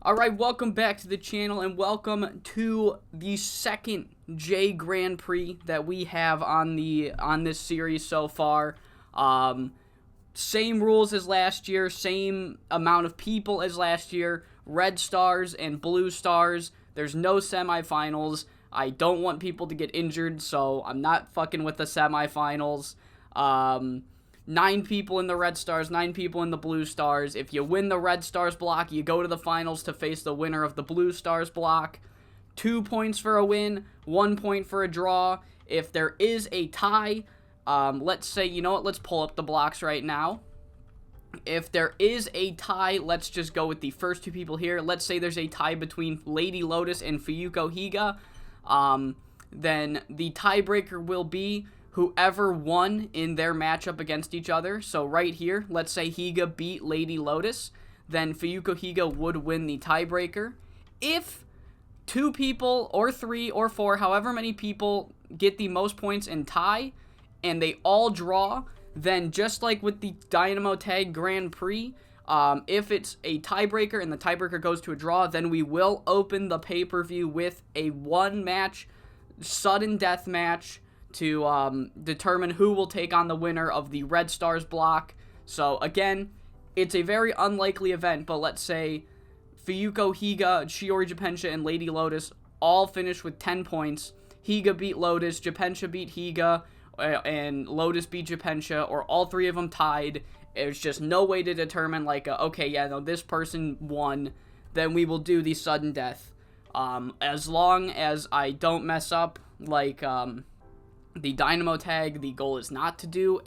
Alright, welcome back to the channel and welcome to the second J Grand Prix that we have on this series so far. Same rules as last year, same amount of people as last year, red stars and blue stars. There's no semifinals. I don't want people to get injured, so I'm not fucking with the semifinals. 9 people in the red stars, 9 people in the blue stars. If you win the red stars block, you go to the finals to face the winner of the blue stars block. 2 points for a win, 1 point for a draw. If there is a tie, let's say, you know what, let's pull up the blocks right now. If there is a tie, let's just go with the first 2 people here. Let's say there's a tie between Lady Lotus and Fuyuko Higa. Then the tiebreaker will be whoever won in their matchup against each other. So right here, let's say Higa beat Lady Lotus, then Fuyuko Higa would win the tiebreaker. If 2 people, or 3, or 4, however many people get the most points and tie, and they all draw, then just like with the Dynamo Tag Grand Prix, if it's a tiebreaker and the tiebreaker goes to a draw, then we will open the pay-per-view with a 1-match sudden death match to determine who will take on the winner of the Red Stars block. So again, it's a very unlikely event, but let's say Fuyuko, Higa, Shiori Japensha, and Lady Lotus all finish with 10 points. Higa beat Lotus, Japensha beat Higa, and Lotus beat Japensha, or all 3 of them tied. There's just no way to determine, like, okay, yeah, no, this person won. Then we will do the sudden death. As long as I don't mess up, like, the Dynamo Tag, the goal is not to do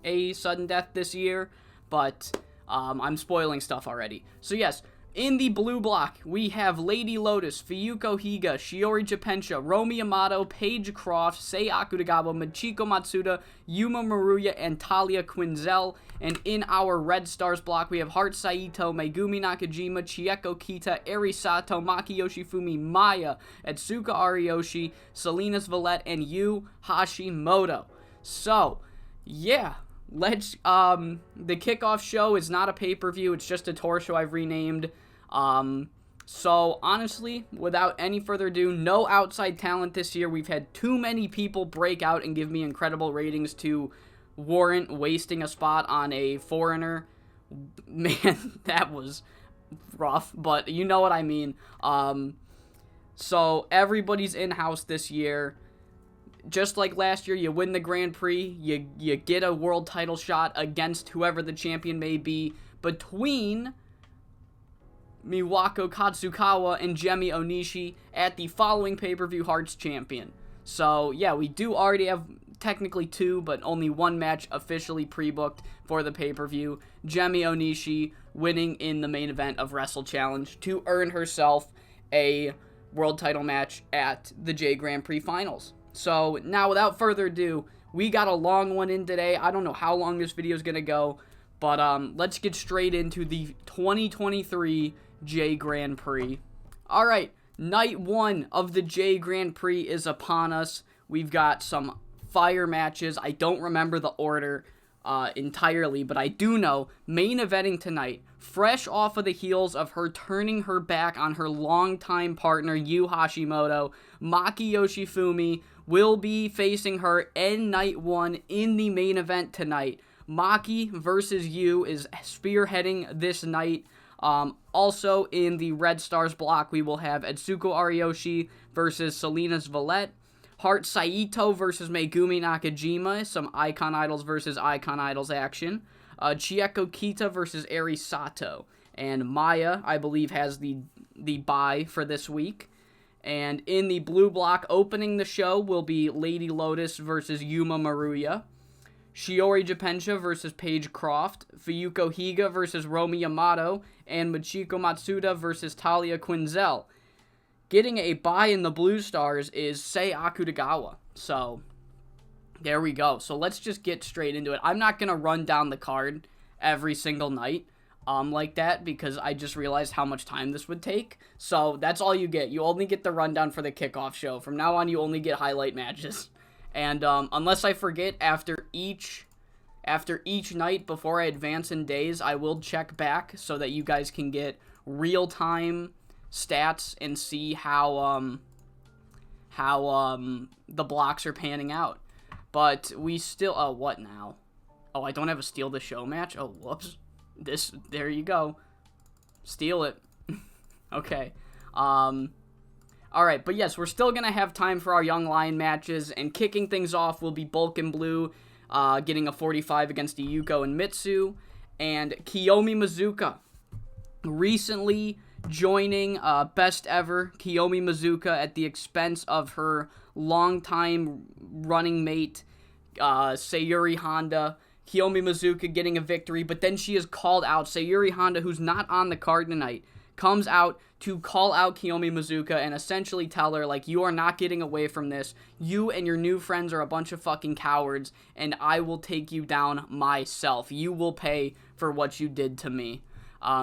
a sudden death this year, but I'm spoiling stuff already. So yes, in the blue block, we have Lady Lotus, Fuyuko Higa, Shiori Japensha, Romi Yamato, Paige Croft, Sei Akutagawa, Michiko Matsuda, Yuma Maruya, and Talia Quinzel. And in our Red Stars block, we have Heart Saito, Megumi Nakajima, Chieko Kita, Eri Sato, Maki Yoshifumi, Maya, Etsuka Ariyoshi, Salinas Valette, and Yu Hashimoto. So, yeah. The kickoff show is not a pay-per-view, it's just a tour show I've renamed. So honestly, without any further ado, no outside talent this year. We've had too many people break out and give me incredible ratings to warrant wasting a spot on a foreigner. Man, that was rough, but you know what I mean. So everybody's in-house this year. Just like last year, you win the Grand Prix, you get a world title shot against whoever the champion may be between Miwako Katsukawa and Jemi Onishi at the following pay-per-view Hearts Champion. So, yeah, we do already have technically 2, but only 1 match officially pre-booked for the pay-per-view. Jemi Onishi winning in the main event of Wrestle Challenge to earn herself a world title match at the J Grand Prix Finals. So, now, without further ado, we got a long one in today. I don't know how long this video is going to go, but let's get straight into the 2023 J Grand Prix. Alright, night 1 of the J Grand Prix is upon us. We've got some fire matches. I don't remember the order entirely, but I do know, main eventing tonight, fresh off of the heels of her turning her back on her longtime partner, Yu Hashimoto, Maki Yoshifumi will be facing her in night 1 in the main event tonight. Maki versus Yu is spearheading this night. Also in the Red Stars block, we will have Etsuko Ariyoshi versus Salinas Valette, Heart Saito versus Megumi Nakajima, some Icon Idols versus Icon Idols action, Chieko Kita versus Eri Sato, and Maya, I believe, has the bye for this week. And in the blue block, opening the show will be Lady Lotus versus Yuma Maruya, Shiori Japensha versus Paige Croft, Fuyuko Higa versus Romi Yamato, and Michiko Matsuda versus Talia Quinzel. Getting a bye in the Blue Stars is Sei Akutagawa. So, there we go. So, let's just get straight into it. I'm not going to run down the card every single night like that, because I just realized how much time this would take. So, that's all you get. You only get the rundown for the kickoff show. From now on, you only get highlight matches. And unless I forget, after each night before I advance in days, I will check back so that you guys can get real-time stats and see how the blocks are panning out. But we still, oh, what now? Oh, I don't have a steal the show match? Oh, whoops. There you go. Steal it. Okay. Alright, but yes, we're still gonna have time for our Young Lion matches, and kicking things off will be Bulk and Blue, getting a 45 against Yuko and Mitsu, and Kiyomi Mizuka recently joining Best Ever, Kiyomi Mizuka, at the expense of her longtime running mate, Sayuri Honda. Kiyomi Mizuka getting a victory, but then she is called out. Sayuri Honda, who's not on the card tonight, comes out to call out Kiyomi Mizuka and essentially tell her, like, you are not getting away from this. You and your new friends are a bunch of fucking cowards, and I will take you down myself. You will pay for what you did to me.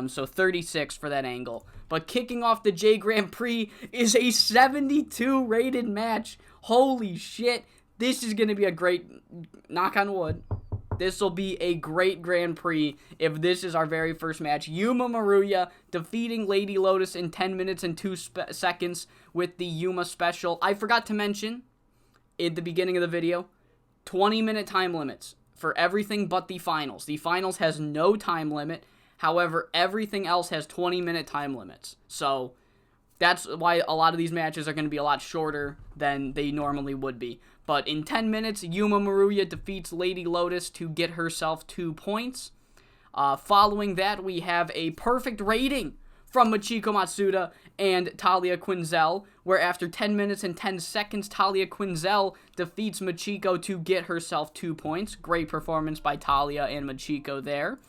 So 36 for that angle. But kicking off the J Grand Prix is a 72 rated match. Holy shit. This is going to be a great, knock on wood, this will be a great Grand Prix if this is our very first match. Yuma Maruya defeating Lady Lotus in 10 minutes and 2 seconds with the Yuma special. I forgot to mention at the beginning of the video, 20-minute time limits for everything but the finals. The finals has no time limit. However, everything else has 20-minute time limits. So that's why a lot of these matches are going to be a lot shorter than they normally would be. But in 10 minutes, Yuma Maruya defeats Lady Lotus to get herself 2 points. Following that, we have a perfect rating from Michiko Matsuda and Talia Quinzel, where after 10 minutes and 10 seconds, Talia Quinzel defeats Michiko to get herself 2 points. Great performance by Talia and Michiko there.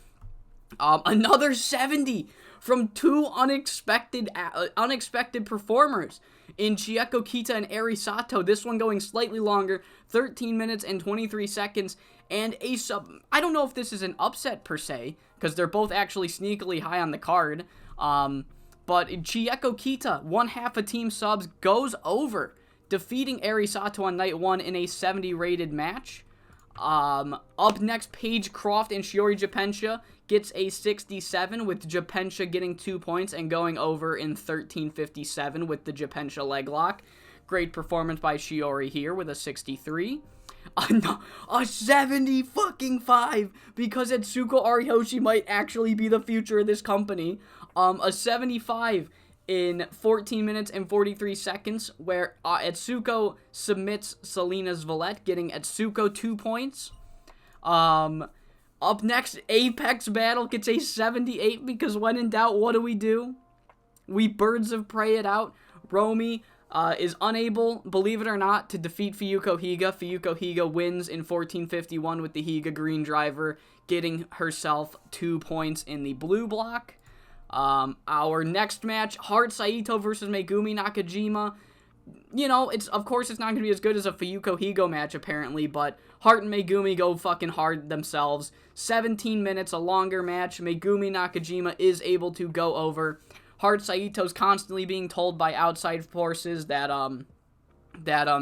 Another 70 from 2 unexpected performers in Chieko Kita and Eri Sato. This one going slightly longer, 13 minutes and 23 seconds, and I don't know if this is an upset per se, because they're both actually sneakily high on the card, but Chieko Kita, one half of team subs, goes over, defeating Eri Sato on night 1 in a 70 rated match. Up next, Paige Croft and Shiori Japensha gets a 67, with Japensha getting 2 points and going over in 13:57 with the Japensha leg lock. Great performance by Shiori here with a 63. A 70 fucking 5, because Etsuko Ariyoshi might actually be the future of this company. A 75 in 14 minutes and 43 seconds, where Etsuko submits Selena's Valette, getting Etsuko 2 points. Up next, Apex Battle gets a 78, because when in doubt, what do? We Birds of Prey it out. Romy is unable, believe it or not, to defeat Fuyuko Higa. Fuyuko Higa wins in 14:51 with the Higa Green Driver, getting herself 2 points in the blue block. Our next match, Haru Saito versus Megumi Nakajima. You know, of course it's not going to be as good as a Fuyuko Higo match, apparently, but Haru and Megumi go fucking hard themselves. 17 minutes, a longer match. Megumi Nakajima is able to go over. Haru Saito's constantly being told by outside forces that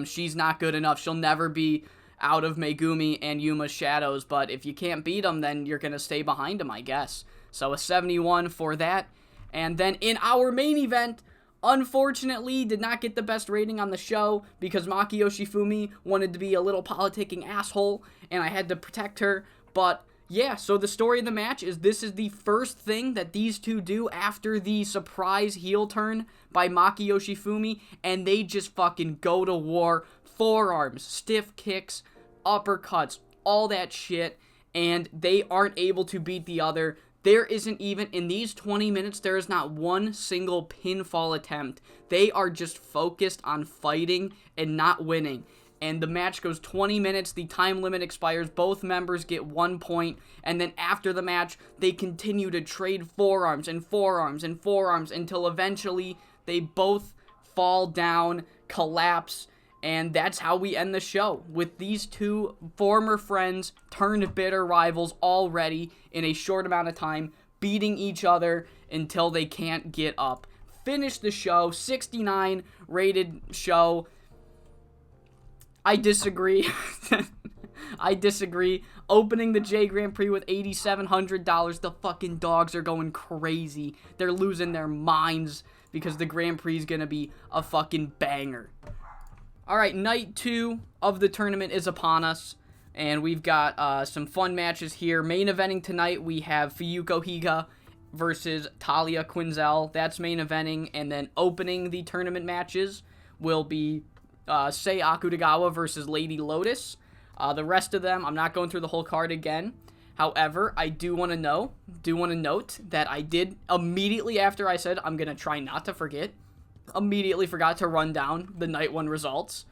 she's not good enough. She'll never be out of Megumi and Yuma's shadows, but if you can't beat them, then you're going to stay behind them, I guess. So a 71 for that. And then in our main event, unfortunately, did not get the best rating on the show because Maki Yoshifumi wanted to be a little politicking asshole, and I had to protect her. But yeah, so the story of the match is this is the first thing that these two do after the surprise heel turn by Maki Yoshifumi, and they just fucking go to war. Forearms, stiff kicks, uppercuts, all that shit, and they aren't able to beat the other. There isn't even, in these 20 minutes, there is not one single pinfall attempt. They are just focused on fighting and not winning. And the match goes 20 minutes, the time limit expires, both members get 1 point, and then after the match, they continue to trade forearms and forearms and forearms until eventually they both fall down, collapse, and that's how we end the show, with these two former friends turned bitter rivals already in a short amount of time, beating each other until they can't get up. Finish the show, 69 rated show. I disagree. I disagree. Opening the J Grand Prix with $8,700. The fucking dogs are going crazy. They're losing their minds. because the Grand Prix is going to be a fucking banger. All right, night 2 of the tournament is upon us, and we've got some fun matches here. Main eventing tonight, we have Fuyuko Higa versus Talia Quinzel. That's main eventing, and then opening the tournament matches will be Sei Akutagawa versus Lady Lotus. The rest of them, I'm not going through the whole card again. However, I do want to note that I did, immediately after I said I'm going to try not to forget, immediately forgot to run down the night 1 results.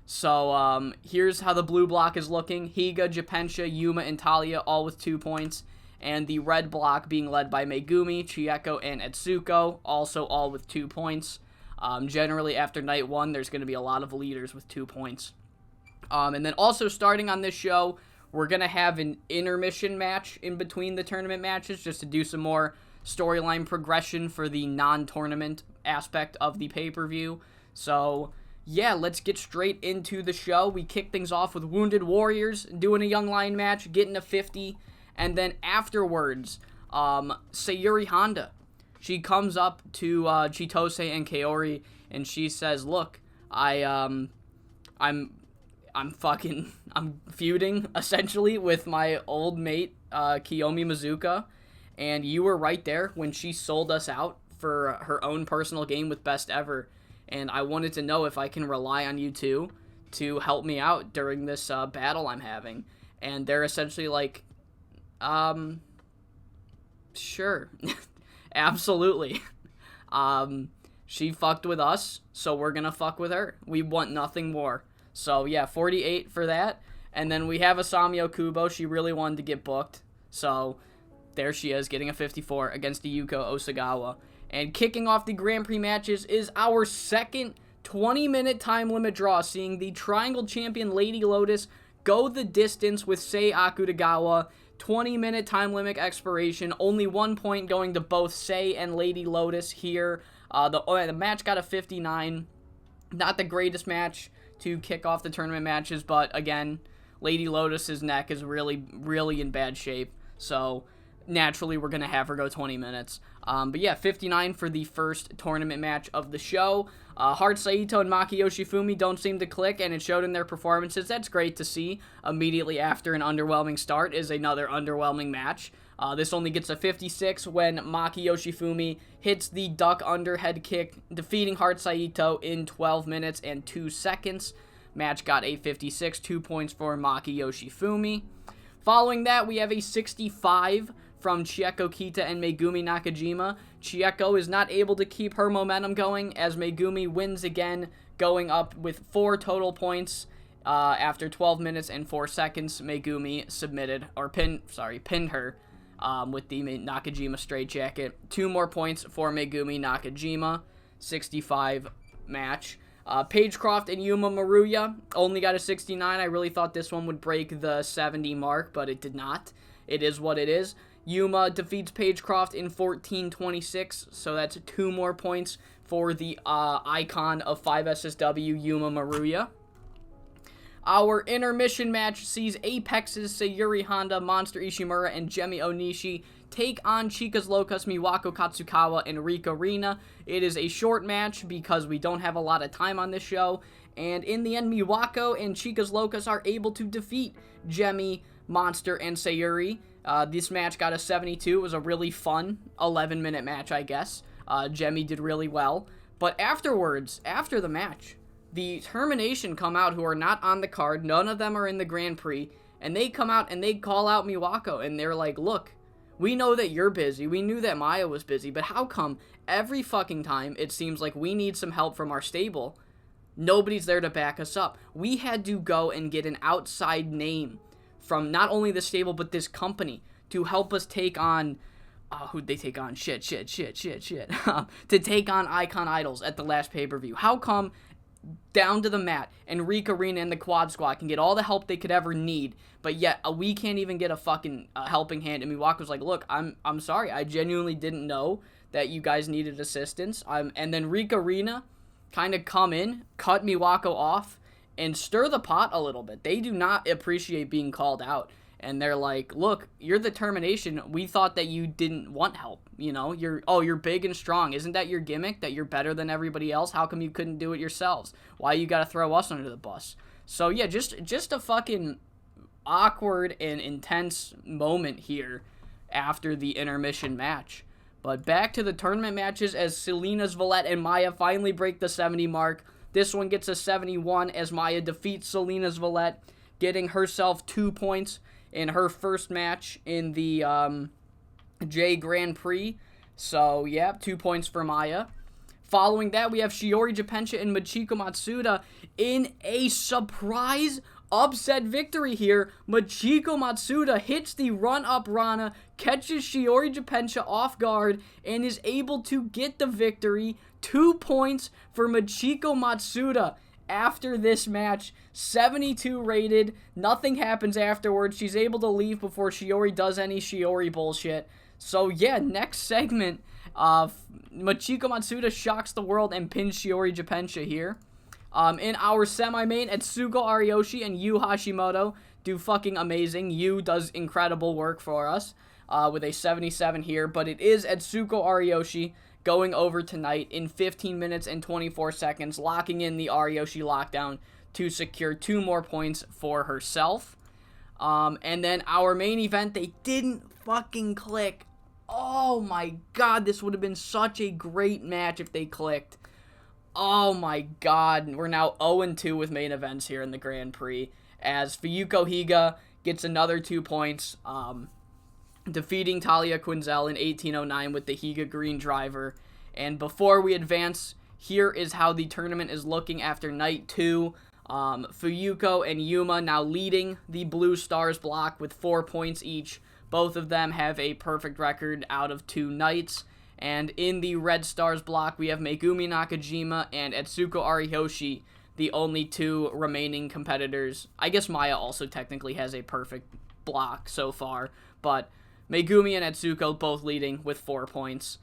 So here's how the blue block is looking. Higa, Japensha, Yuma, and Talia all with 2 points. And the red block being led by Megumi, Chieko, and Etsuko, also all with 2 points. Generally, after night 1, there's going to be a lot of leaders with 2 points. And then also starting on this show, we're going to have an intermission match in between the tournament matches just to do some more storyline progression for the non-tournament aspect of the pay-per-view. So, yeah, let's get straight into the show. We kick things off with Wounded Warriors doing a Young Lion match, getting a 50. And then afterwards, Sayuri Honda, she comes up to Chitose and Kaori, and she says, look, I'm feuding, essentially, with my old mate, Kiyomi Mizuka, and you were right there when she sold us out for her own personal game with Best Ever, and I wanted to know if I can rely on you two to help me out during this battle I'm having. And they're essentially like, sure, absolutely. She fucked with us, so we're gonna fuck with her. We want nothing more. So, yeah, 48 for that. And then we have Asami Okubo. She really wanted to get booked. So, there she is, getting a 54 against the Yuko Osagawa. And kicking off the Grand Prix matches is our second 20-minute time limit draw, seeing the Triangle Champion Lady Lotus go the distance with Sei Akutagawa. 20-minute time limit expiration. Only 1 point going to both Sei and Lady Lotus here. The match got a 59. Not the greatest match to kick off the tournament matches, but again, Lady Lotus's neck is really, really in bad shape, so naturally we're going to have her go 20 minutes. But yeah, 59 for the first tournament match of the show. Hart Saito and Maki Yoshifumi don't seem to click, and it showed in their performances. That's great to see. Immediately after an underwhelming start is another underwhelming match. This only gets a 56 when Maki Yoshifumi hits the duck under head kick, defeating Hart Saito in 12 minutes and 2 seconds. Match got a 56, 2 points for Maki Yoshifumi. Following that, we have a 65 from Chieko Kita and Megumi Nakajima. Chieko is not able to keep her momentum going as Megumi wins again, going up with 4 total points. After 12 minutes and 4 seconds, Megumi pinned her with the Nakajima straitjacket. 2 more points for Megumi Nakajima. 65 match. Pagecroft and Yuma Maruya only got a 69. I really thought this one would break the 70 mark, but it did not. It is what it is. Yuma defeats Pagecroft in 14:26, so that's 2 more points for the icon of 5SSW, Yuma Maruya. Our intermission match sees Apex's Sayuri Honda, Monster Ishimura, and Jemi Onishi take on Chicas Locas, Miwako Katsukawa, and Rika Rina. It is a short match because we don't have a lot of time on this show, and in the end, Miwako and Chicas Locas are able to defeat Jemi, Monster, and Sayuri. This match got a 72. It was a really fun 11-minute match, I guess. Jemi did really well. But afterwards, after the match, the Termination come out who are not on the card. None of them are in the Grand Prix. And they come out and they call out Miwako. And they're like, look, we know that you're busy. We knew that Maya was busy. But how come every fucking time it seems like we need some help from our stable, nobody's there to back us up? We had to go and get an outside name from not only the stable but this company to help us take on who'd they take on? Shit. To take on Icon Idols at the last pay-per-view. How come down to the mat and Rika Rina and the Quad Squad can get all the help they could ever need, but yet we can't even get a fucking helping hand? And Miwako's like, look, I'm sorry, I genuinely didn't know that you guys needed assistance. And then Rika Rina kind of come in, cut Miwako off, and stir the pot a little bit. They do not appreciate being called out. And they're like, look, you're the termination. We thought that you didn't want help. You know, you're big and strong. Isn't that your gimmick, that you're better than everybody else? How come you couldn't do it yourselves? Why you got to throw us under the bus? So yeah, just a fucking awkward and intense moment here after the intermission match. But back to the tournament matches as Selena's Valette and Maya finally break the 70 mark. This one gets a 71 as Maya defeats Selena's Valette, getting herself 2 points in her first match in the J Grand Prix. So, yeah, 2 points for Maya. Following that, we have Shiori Japencha and Michiko Matsuda in a surprise upset victory here. Michiko Matsuda hits the run-up Rana, catches Shiori Japencha off guard, and is able to get the victory. 2 points for Michiko Matsuda after this match. 72 rated. Nothing happens afterwards. She's able to leave before Shiori does any Shiori bullshit. So, yeah, next segment, Michiko Matsuda shocks the world and pins Shiori Japencha here. In our semi-main, Etsuko Ariyoshi and Yu Hashimoto do fucking amazing. Yu does incredible work for us with a 77 here, but it is Etsuko Ariyoshi going over tonight in 15 minutes and 24 seconds, locking in the Ariyoshi lockdown to secure 2 more points for herself. And then our main event, they didn't fucking click. Oh my god, this would have been such a great match if they clicked. Oh my god, we're now 0-2 with main events here in the Grand Prix, as Fuyuko Higa gets another 2 points, defeating Talia Quinzel in 1809 with the Higa Green Driver. And before we advance, here is how the tournament is looking after night 2. Fuyuko and Yuma now leading the Blue Stars block with 4 points each. Both of them have a perfect record out of 2 nights. And in the Red Stars block, we have Megumi Nakajima and Etsuko Ariyoshi, the only 2 remaining competitors. I guess Maya also technically has a perfect block so far, but Megumi and Etsuko both leading with 4 points.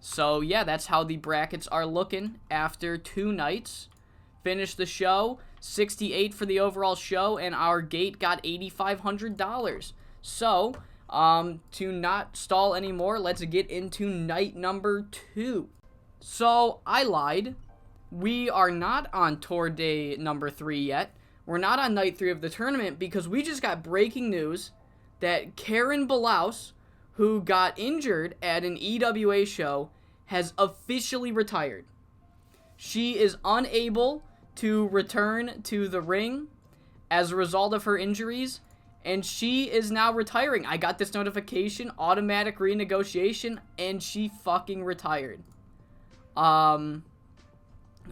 So yeah, that's how the brackets are looking after 2 nights. Finished the show, 68 for the overall show, and our gate got $8,500. So, to not stall anymore, let's get into night number 2. So, I lied. We are not on tour day number 3 yet. We're not on night 3 of the tournament because we just got breaking news that Karen Balaus, who got injured at an EWA show, has officially retired. She is unable to return to the ring as a result of her injuries, and she is now retiring. I got this notification, automatic renegotiation, and she fucking retired. We're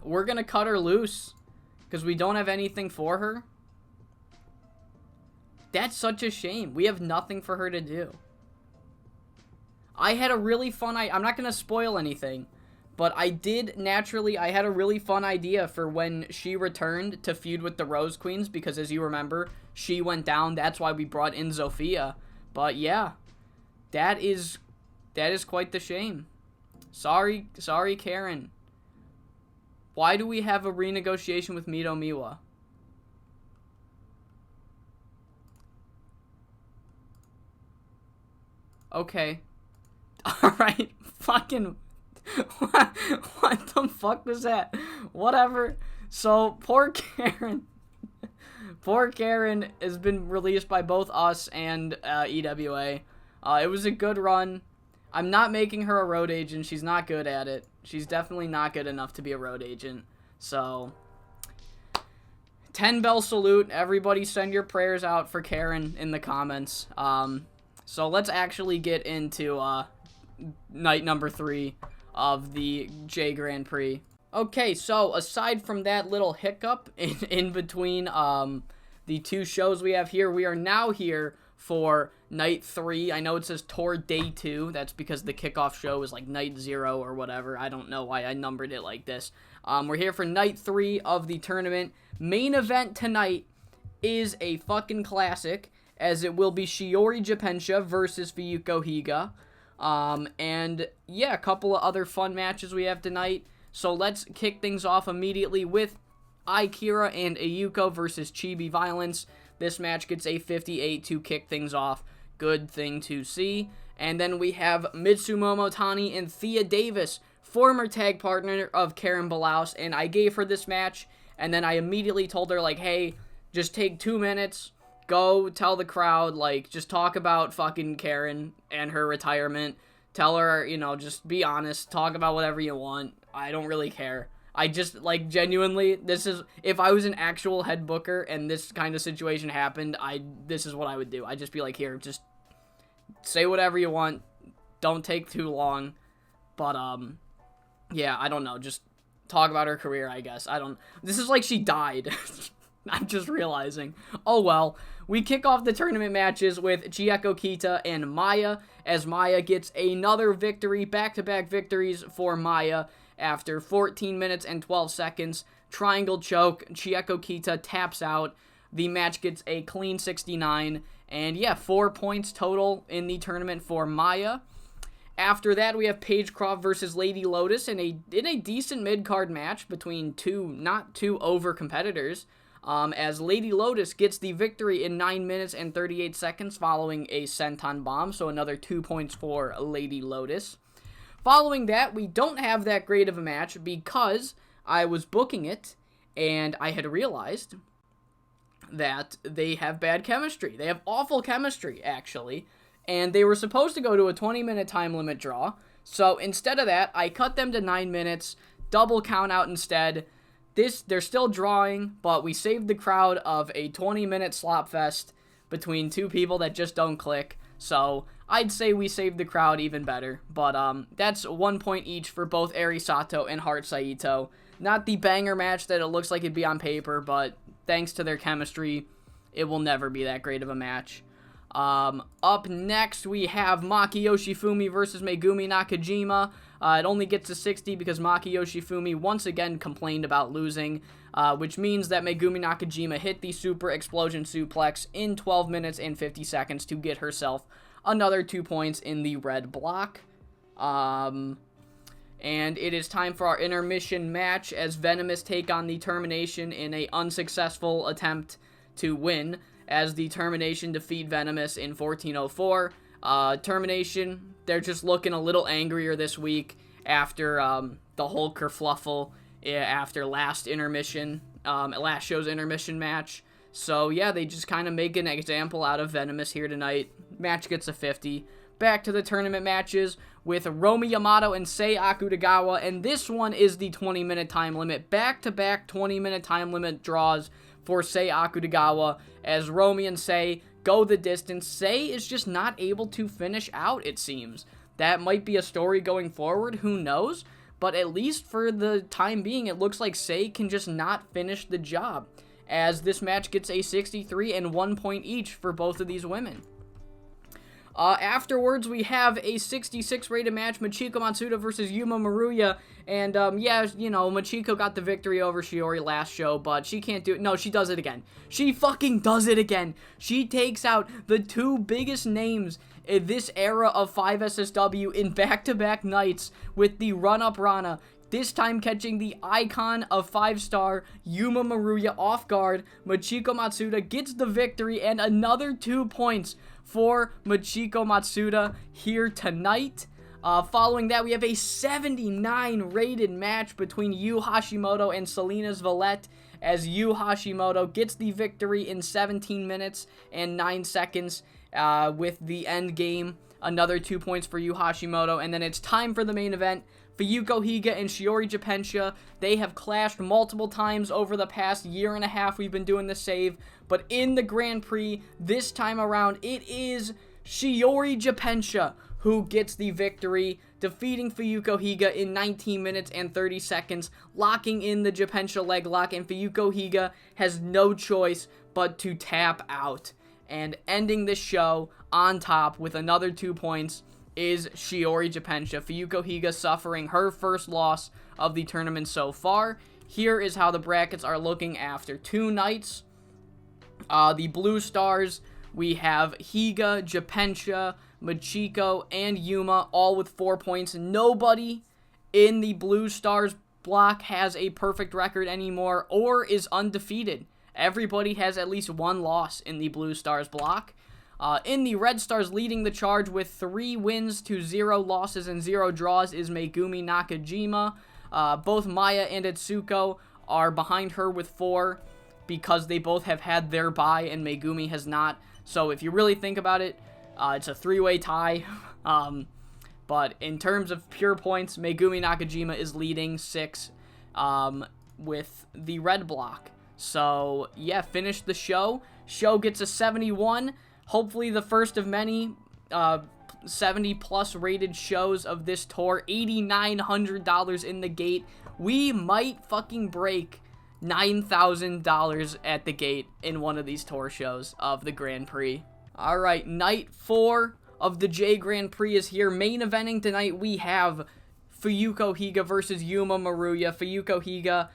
gonna cut her loose because we don't have anything for her. That's such a shame. We have nothing for her to do. I had a really fun I'm not gonna spoil anything, but I had a really fun idea for when she returned to feud with the Rose Queens, because as you remember, she went down. That's why we brought in Zofia. But yeah, that is quite the shame. Sorry, Karen. Why do we have a renegotiation with Mito Miwa? Okay. Alright, fucking... what the fuck was that? Whatever. So, poor Karen has been released by both us and EWA. It was a good run. I'm not making her a road agent. She's not good at it. She's definitely not good enough to be a road agent. So, 10 bell salute. Everybody send your prayers out for Karen in the comments. So let's actually get into night number 3 of the J Grand Prix. Okay, so aside from that little hiccup in between the 2 shows we have here, we are now here for night 3. I know it says tour day 2. That's because the kickoff show is like night 0 or whatever. I don't know why I numbered it like this. We're here for night 3 of the tournament. Main event tonight is a fucking classic, as it will be Shiori Japencha versus Fuyuko Higa. And yeah, a couple of other fun matches we have tonight. So let's kick things off immediately with Akira and Ayuko versus Chibi Violence. This match gets a 58 to kick things off. Good thing to see. And then we have Mitsumomo Tani and Thea Davis, former tag partner of Karen Balaus, and I gave her this match, and then I immediately told her, like, hey, just take 2 minutes, go tell the crowd, like, just talk about fucking Karen and her retirement, tell her, you know, just be honest, talk about whatever you want, I don't really care. I just, like, genuinely, this is, if I was an actual head booker and this kind of situation happened, this is what I would do. I'd just be like, here, just say whatever you want, don't take too long, but, yeah, I don't know, just talk about her career, I guess. This is like she died. I'm just realizing. Oh well. We kick off the tournament matches with Chieko Kita and Maya, as Maya gets another victory, back-to-back victories for Maya after 14 minutes and 12 seconds. Triangle choke, Chieko Kita taps out. The match gets a clean 69, and yeah, 4 points total in the tournament for Maya. After that, we have Paige Croft versus Lady Lotus in a decent mid-card match between not two over competitors, as Lady Lotus gets the victory in 9 minutes and 38 seconds following a senton bomb, so another 2 points for Lady Lotus. Following that, we don't have that great of a match because I was booking it, and I had realized that they have bad chemistry. They have awful chemistry, actually. And they were supposed to go to a 20-minute time limit draw. So instead of that, I cut them to 9 minutes, double count out instead. They're still drawing, but we saved the crowd of a 20-minute slop fest between two people that just don't click. So I'd say we saved the crowd even better. But that's 1 point each for both Eri Sato and Haru Saito. Not the banger match that it looks like it'd be on paper, but thanks to their chemistry, it will never be that great of a match. Up next, we have Maki Yoshifumi versus Megumi Nakajima. It only gets to 60 because Maki Yoshifumi once again complained about losing, which means that Megumi Nakajima hit the Super Explosion Suplex in 12 minutes and 50 seconds to get herself another 2 points in the red block. And it is time for our intermission match as Venomous take on the Termination in a unsuccessful attempt to win, as the Termination defeat Venomous in 1404. Termination, they're just looking a little angrier this week after the whole kerfluffle after last show's intermission match. So yeah, they just kind of make an example out of Venomous here tonight. Match gets a 50. Back to the tournament matches with Romi Yamato and Sei Akutagawa, and this one is the 20-minute time limit. Back-to-back 20-minute time limit draws for Sei Akutagawa, as Romi and Sei go the distance. Sei is just not able to finish out, it seems. That might be a story going forward, who knows? But at least for the time being, it looks like Sei can just not finish the job, as this match gets a 63 and 1 point each for both of these women. Afterwards, we have a 66 rated match, Michiko Matsuda versus Yuma Maruya, and, yeah, you know, Michiko got the victory over Shiori last show, but she can't do it. No, she does it again. She fucking does it again. She takes out the two biggest names in this era of 5SSW in back-to-back nights with the run-up Rana, this time catching the icon of 5-star Yuma Maruya off guard. Michiko Matsuda gets the victory and another 2 points for Michiko Matsuda here tonight. Following that, we have a 79 rated match between Yu Hashimoto and Selena's Valette, as Yu Hashimoto gets the victory in 17 minutes and 9 seconds with the end game. Another 2 points for Yu Hashimoto, and then it's time for the main event. Fuyuko Higa and Shiori Japensha, they have clashed multiple times over the past year and a half we've been doing the save, but in the Grand Prix, this time around, it is Shiori Japensha who gets the victory, defeating Fuyuko Higa in 19 minutes and 30 seconds, locking in the Japensha leg lock, and Fuyuko Higa has no choice but to tap out. And ending the show on top with another 2 points is Shiori Japensha. Fuyuko Higa suffering her first loss of the tournament so far. Here is how the brackets are looking after 2 nights. The Blue Stars, we have Higa, Japensha, Michiko, and Yuma, all with 4 points. Nobody in the Blue Stars block has a perfect record anymore or is undefeated Everybody has at least one loss in the Blue Stars block. In the Red Stars, leading the charge with 3 wins to 0 losses and 0 draws is Megumi Nakajima. Both Maya and Itsuko are behind her with 4 because they both have had their bye and Megumi has not. So if you really think about it, it's a 3-way tie. But in terms of pure points, Megumi Nakajima is leading 6 with the red block. So, yeah, finished the show. Show gets a 71. Hopefully the first of many 70-plus rated shows of this tour. $8,900 in the gate. We might fucking break $9,000 at the gate in one of these tour shows of the Grand Prix. Alright, night 4 of the J Grand Prix is here. Main eventing tonight, we have Fuyuko Higa versus Yuma Maruya. Fuyuko Higa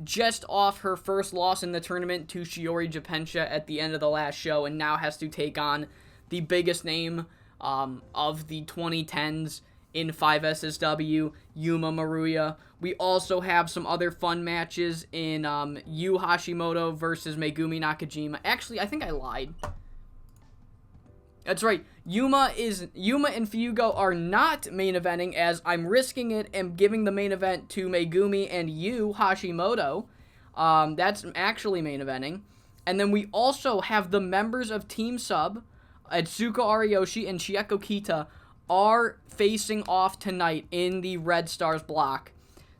just off her first loss in the tournament to Shiori Japensha at the end of the last show, and now has to take on the biggest name of the 2010s in 5SSW, Yuma Maruya. We also have some other fun matches in Yu Hashimoto versus Megumi Nakajima. Actually, I think I lied. That's right. Yuma and Fuyuko are not main eventing, as I'm risking it and giving the main event to Megumi and Yu Hashimoto. That's actually main eventing. And then we also have the members of Team Sub, Atsuko Ariyoshi and Chieko Kita, are facing off tonight in the Red Stars block.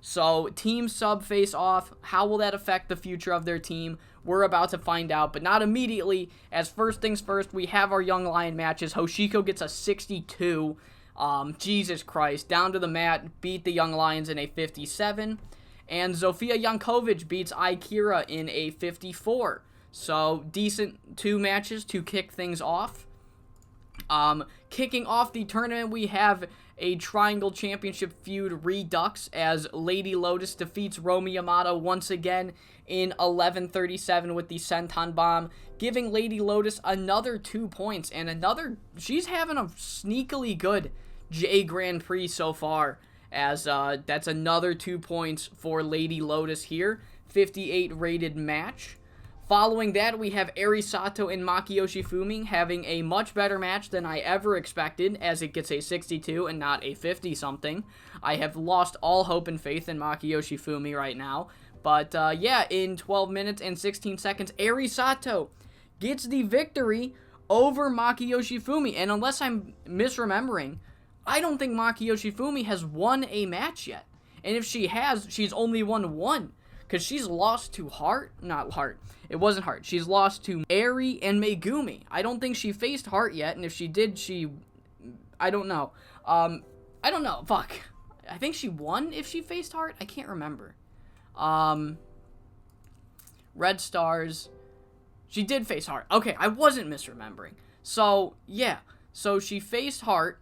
So, Team Sub face off. How will that affect the future of their team? We're about to find out, but not immediately, as first things first, we have our Young Lion matches. Hoshiko gets a 62. Jesus Christ. Down to the mat, beat the Young Lions in a 57. And Zofia Jankovic beats Aikira in a 54. So, decent 2 matches to kick things off. Kicking off the tournament, we have a Triangle Championship feud redux as Lady Lotus defeats Romi Yamato once again in 11:37 with the Senton Bomb, giving Lady Lotus another 2 points and she's having a sneakily good J Grand Prix so far, as that's another 2 points for Lady Lotus here. 58 rated match. Following that, we have Eri Sato and Makiyoshi Fumi having a much better match than I ever expected, as it gets a 62 and not a 50-something. I have lost all hope and faith in Makiyoshi Fumi right now. But, yeah, in 12 minutes and 16 seconds, Eri Sato gets the victory over Makiyoshi Fumi. And unless I'm misremembering, I don't think Makiyoshi Fumi has won a match yet. And if she has, she's only won 1. Because she's lost to it wasn't Hart. She's lost to Eri and Megumi. I don't think she faced Hart yet, and if she did, I don't know. Fuck. I think she won if she faced Hart? I can't remember. Red Stars. She did face Hart. Okay, I wasn't misremembering. So, yeah. So, she faced Hart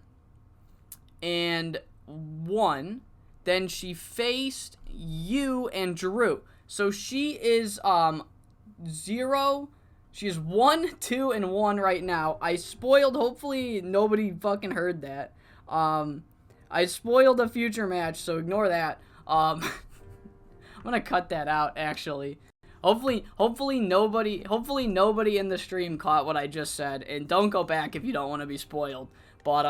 and won. Then she faced Yu and Drew. So she is 0. She's 1, 2, and 1 right now. I spoiled. Hopefully nobody fucking heard that. I spoiled a future match, so ignore that. I'm gonna cut that out. Actually, hopefully nobody in the stream caught what I just said, and don't go back if you don't want to be spoiled. But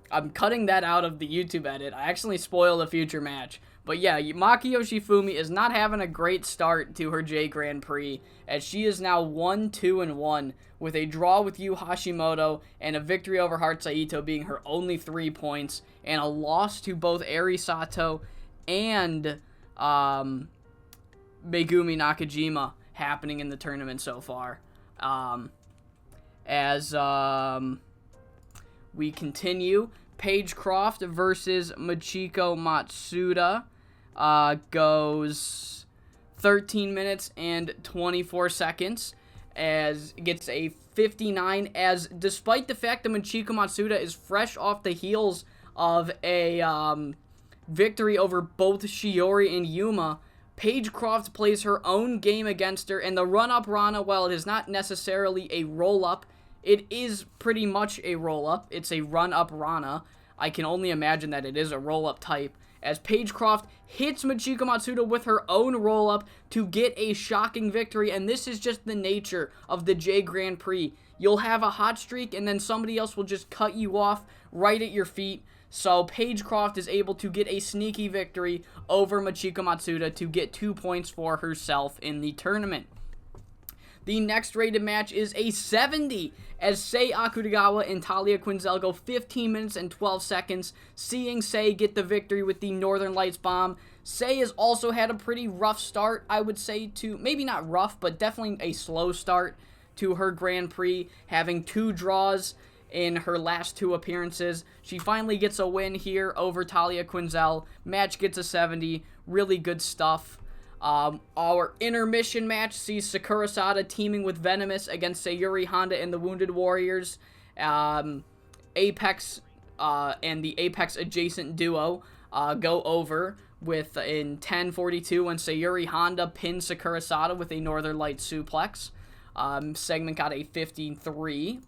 I'm cutting that out of the YouTube edit. I actually spoiled a future match. But yeah, Makiyoshi Fumi is not having a great start to her J Grand Prix, as she is now 1, 2, and 1, with a draw with Yu Hashimoto and a victory over Hart Saito being her only 3 points, and a loss to both Eri Sato and Megumi Nakajima happening in the tournament so far. We continue. Paige Croft versus Michiko Matsuda goes 13 minutes and 24 seconds, as it gets a 59, as despite the fact that Michiko Matsuda is fresh off the heels of a victory over both Shiori and Yuma, Paige Croft plays her own game against her, and the run-up Rana, while it is not necessarily a roll-up, it is pretty much a roll-up. It's a run-up Rana. I can only imagine that it is a roll-up type. as Paige Croft hits Michiko Matsuda with her own roll-up to get a shocking victory, and this is just the nature of the J Grand Prix. You'll have a hot streak, and then somebody else will just cut you off right at your feet. So Paige Croft is able to get a sneaky victory over Michiko Matsuda to get 2 points for herself in the tournament. The next rated match is a 70, as Sei Akutagawa and Talia Quinzel go 15 minutes and 12 seconds, seeing Sei get the victory with the Northern Lights bomb. Sei has also had a pretty rough start, I would say, to, maybe not rough, but definitely a slow start to her Grand Prix, having 2 draws in her last 2 appearances. She finally gets a win here over Talia Quinzel. Match gets a 70. Really good stuff. Our intermission match sees Sakura Sada teaming with Venomous against Sayuri Honda and the Wounded Warriors. Apex and the Apex adjacent duo go over with in 10:42 when Sayuri Honda pins Sakura Sada with a Northern Lights suplex. Segment got a 53.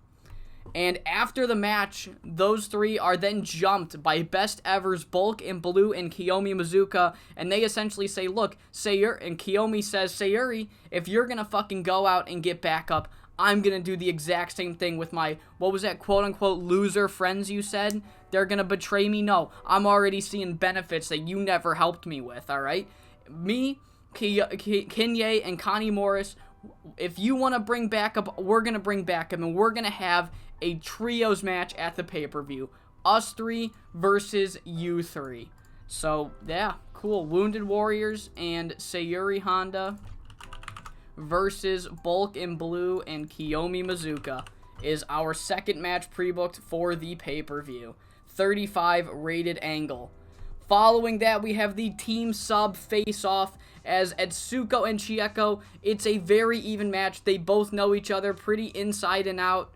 And after the match, those 3 are then jumped by Best Ever's Bulk and Blue and Kiyomi Mizuka, and they essentially say, look, Sayuri, and Kiyomi says, Sayuri, if you're gonna fucking go out and get back up, I'm gonna do the exact same thing with my, what was that, quote-unquote, loser friends you said? They're gonna betray me? No, I'm already seeing benefits that you never helped me with, alright? Me, Kinye, and Connie Morris, if you want to bring backup, we're going to bring backup, and we're going to have a trios match at the pay-per-view. Us 3 versus you 3. So, yeah, cool. Wounded Warriors and Sayuri Honda versus Bulk and Blue and Kiyomi Mizuka is our second match pre-booked for the pay-per-view. 35 rated angle. Following that, we have the Team Sub face-off as Etsuko and Chieko. It's a very even match. They both know each other pretty inside and out.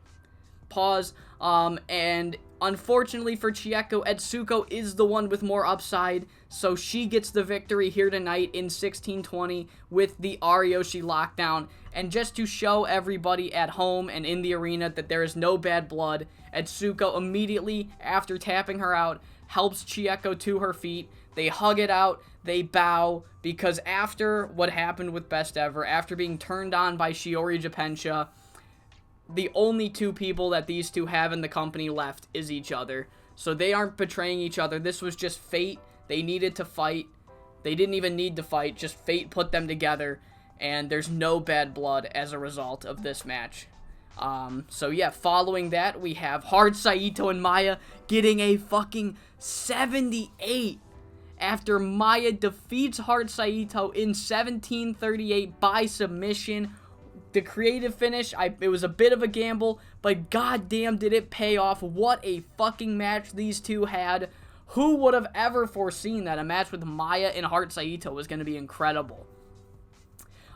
Pause. And unfortunately for Chieko, Etsuko is the one with more upside, so she gets the victory here tonight in 16:20 with the Ariyoshi lockdown. And just to show everybody at home and in the arena that there is no bad blood, Etsuko immediately after tapping her out helps Chieko to her feet. They hug it out, they bow, because after what happened with Best Ever, after being turned on by Shiori Japensha, the only 2 people that these 2 have in the company left is each other. So they aren't betraying each other. This was just fate. They needed to fight. They didn't even need to fight. Just fate put them together. And there's no bad blood as a result of this match. So yeah, following that, we have Hard Saito and Maya getting a fucking 78 after Maya defeats Hard Saito in 17:38 by submission. The creative finish, it was a bit of a gamble, but goddamn did it pay off. What a fucking match these 2 had. Who would have ever foreseen that a match with Maya and Hard Saito was going to be incredible?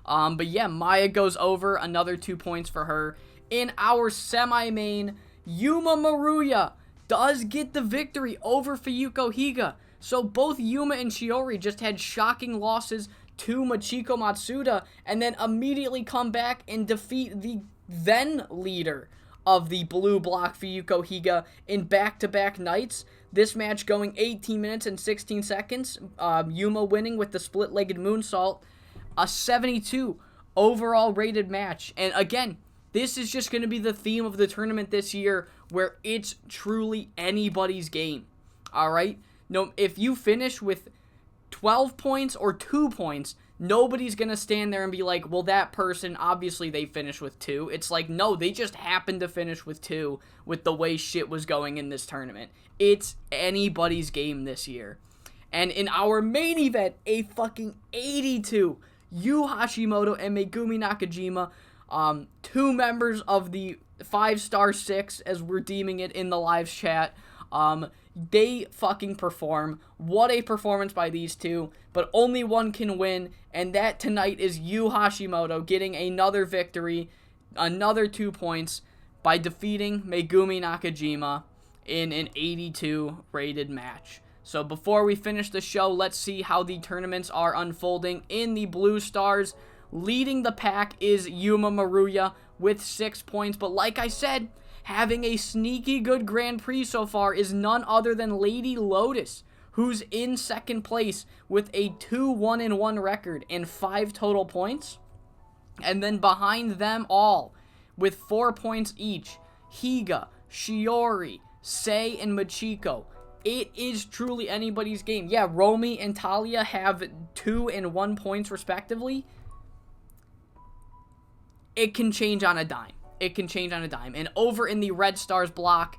But yeah, Maya goes over, another 2 points for her. In our semi-main, Yuma Maruya does get the victory over Fuyuko Higa. So both Yuma and Shiori just had shocking losses to Michiko Matsuda, and then immediately come back and defeat the then leader of the Blue Block, Fuyuko Higa, in back-to-back nights. This match going 18 minutes and 16 seconds. Yuma winning with the split-legged moonsault. A 72 overall rated match. And again, this is just going to be the theme of the tournament this year, where it's truly anybody's game. Alright? No, if you finish with 12 points or 2 points, nobody's going to stand there and be like, well, that person, obviously they finished with 2. It's like, no, they just happened to finish with 2 with the way shit was going in this tournament. It's anybody's game this year. And in our main event, a fucking 82, Yu Hashimoto and Megumi Nakajima, 2 members of the 5-star 6, as we're deeming it in the live chat, they fucking perform. What a performance by these 2, but only one can win, and that tonight is Yu Hashimoto getting another victory, another 2 points, by defeating Megumi Nakajima in an 82 rated match. So before we finish the show, let's see how the tournaments are unfolding in the Blue Stars. Leading the pack is Yuma Maruya with 6 points, but like I said, having a sneaky good Grand Prix so far is none other than Lady Lotus. who's in second place with a 2-1-1 record and 5 total points. And then behind them all, with 4 points each, Higa, Shiori, Sei, and Machiko. It is truly anybody's game. Yeah, Romy and Talia have 2 and 1 points respectively. It can change on a dime. And over in the Red Stars block,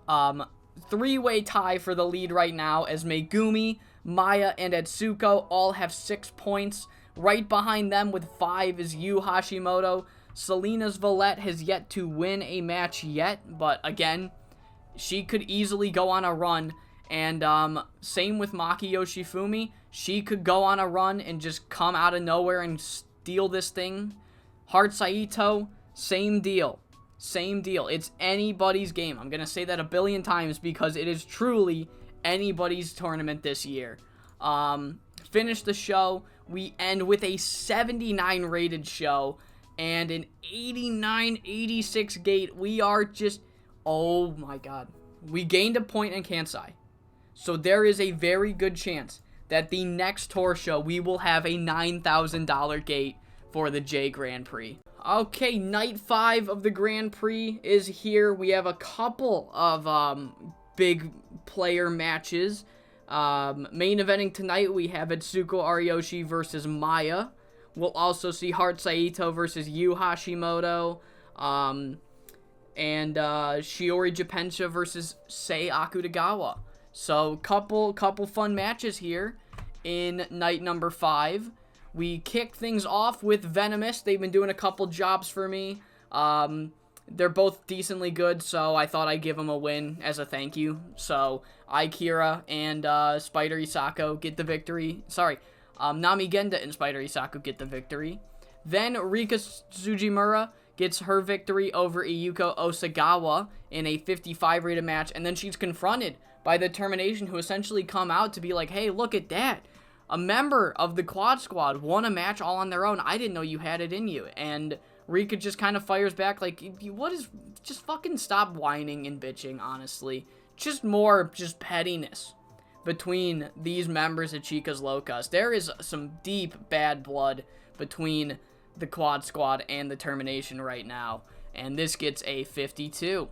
3-way tie for the lead right now as Megumi, Maya, and Etsuko all have 6 points. Right behind them with 5 is Yu Hashimoto. Selena's Valette has yet to win a match yet, but again, she could easily go on a run. And same with Maki Yoshifumi. She could go on a run and just come out of nowhere and steal this thing. Heart Saito, same deal. It's anybody's game. I'm going to say that a billion times because it is truly anybody's tournament this year. Finish the show. We end with a 79 rated show and an 89-86 gate. We are just, oh my god. We gained a point in Kansai. So there is a very good chance that the next tour show we will have a $9,000 gate for the J Grand Prix. Okay, night 5 of the Grand Prix is here. We have a couple of big player matches. Main eventing tonight, we have Etsuko Ariyoshi versus Maya. We'll also see Heart Saito versus Yu Hashimoto. And Shiori Japensha versus Sei Akutagawa. So, couple fun matches here in night number 5. We kick things off with Venomous. They've been doing a couple jobs for me. They're both decently good, so I thought I'd give them a win as a thank you. So, Akira and Spider Isako get the victory. Nami Genda and Spider Isako get the victory. Then Rika Tsujimura gets her victory over Iyuko Osagawa in a 55 rated match, and then she's confronted by the Termination, who essentially come out to be like, hey, look at that. A member of the Quad Squad won a match all on their own. I didn't know you had it in you. And Rika just kind of fires back like, just fucking stop whining and bitching, honestly. Just pettiness between these members of Chicas Locas. There is some deep bad blood between the Quad Squad and the Termination right now. And this gets a 52.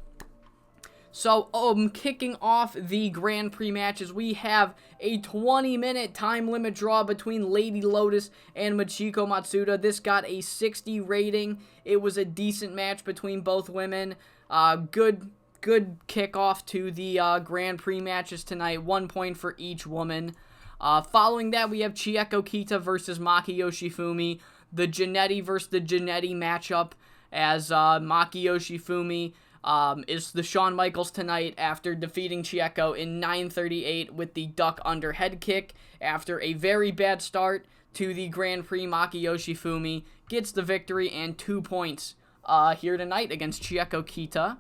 So, kicking off the Grand Prix matches, we have a 20-minute time limit draw between Lady Lotus and Machiko Matsuda. This got a 60 rating. It was a decent match between both women. Good kickoff to the Grand Prix matches tonight. 1 point for each woman. Following that, we have Chieko Kita versus Maki Yoshifumi. The Janetti versus the Janetti matchup as Maki Yoshifumi is the Shawn Michaels tonight after defeating Chieko in 9:38 with the duck under head kick. After a very bad start to the Grand Prix, Maki Yoshifumi gets the victory and 2 points here tonight against Chieko Kita.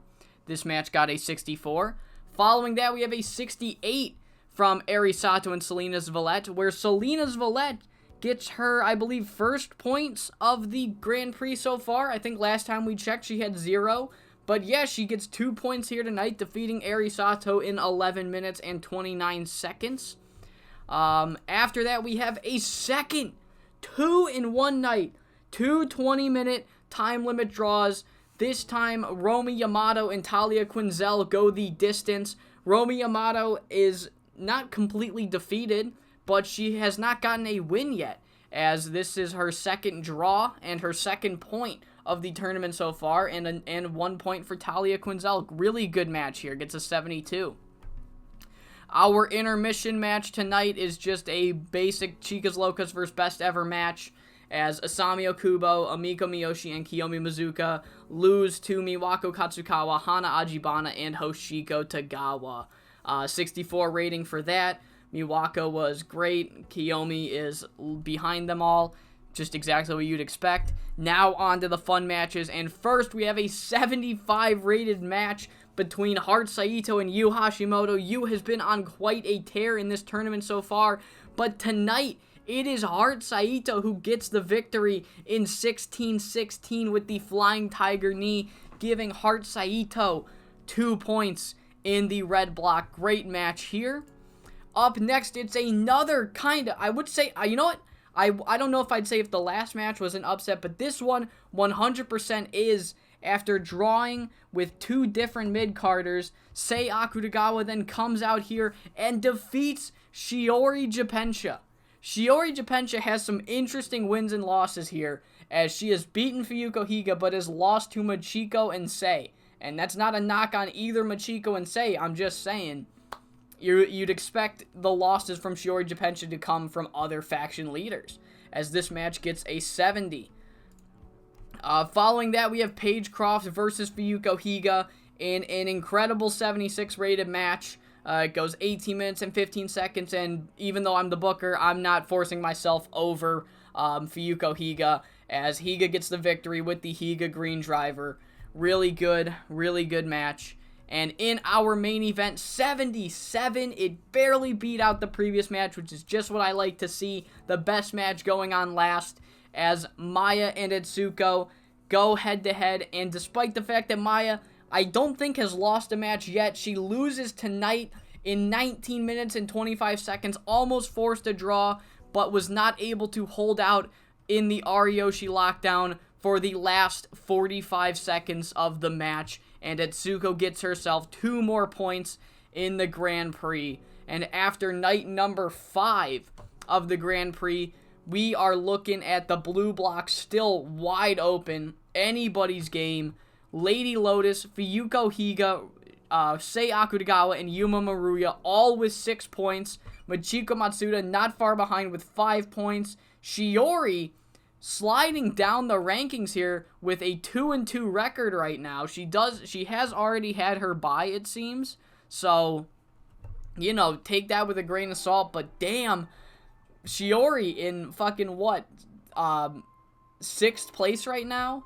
This match got a 64. Following that, we have a 68 from Eri Sato and Selena's Valette, where Selena's Valette gets her, I believe, first points of the Grand Prix so far. I think last time we checked, she had 0. But yeah, she gets 2 points here tonight, defeating Eri Sato in 11 minutes and 29 seconds. After that, we have a second 2-in-1 night. 2 20-minute time limit draws. This time, Romy Yamato and Talia Quinzel go the distance. Romy Yamato is not completely defeated, but she has not gotten a win yet, as this is her second draw and her second point of the tournament so far, and 1 point for Talia Quinzel. Really good match here. Gets a 72. Our intermission match tonight is just a basic Chicas Locas versus Best Ever match, as Asami Okubo, Amiko Miyoshi, and Kiyomi Mizuka lose to Miwako Katsukawa, Hana Ajibana, and Hoshiko Tagawa. 64 rating for that. Miwako was great. Kiyomi is behind them all. Just exactly what you'd expect. Now on to the fun matches. And first, we have a 75 rated match between Heart Saito and Yu Hashimoto. Yu has been on quite a tear in this tournament so far. But tonight, it is Heart Saito who gets the victory in 16-16 with the Flying Tiger knee, giving Heart Saito 2 points in the red block. Great match here. Up next, it's another kind of, I would say, you know what? I don't know if I'd say if the last match was an upset, but this one 100% is. After drawing with two different mid-carders, Sei Akutagawa then comes out here and defeats Shiori Japensha. Shiori Japensha has some interesting wins and losses here, as she has beaten Fuyuko Higa but has lost to Machiko and Sei. And that's not a knock on either Machiko and Sei, I'm just saying. You'd expect the losses from Shiori Japensha to come from other faction leaders, as this match gets a 70. Following that, we have Paige Croft versus Fuyuko Higa in an incredible 76 rated match. It goes 18 minutes and 15 seconds, and even though I'm the booker, I'm not forcing myself over Fuyuko Higa, as Higa gets the victory with the Higa Green Driver. Really good match. And in our main event, 77, it barely beat out the previous match, which is just what I like to see. The best match going on last, as Maya and Etsuko go head-to-head. And despite the fact that Maya, I don't think, has lost a match yet, she loses tonight in 19 minutes and 25 seconds, almost forced a draw, but was not able to hold out in the Ariyoshi lockdown for the last 45 seconds of the match. And Etsuko gets herself 2 more points in the Grand Prix. And after night number 5 of the Grand Prix, we are looking at the blue block still wide open. Anybody's game. Lady Lotus, Fuyuko Higa, Sei Akutagawa, and Yuma Maruya all with 6 points. Machiko Matsuda not far behind with 5 points. Shiori sliding down the rankings here with a 2-2 record right now. She has already had her bye, it seems. So, you know, take that with a grain of salt. But damn, Shiori in fucking what? 6th place right now?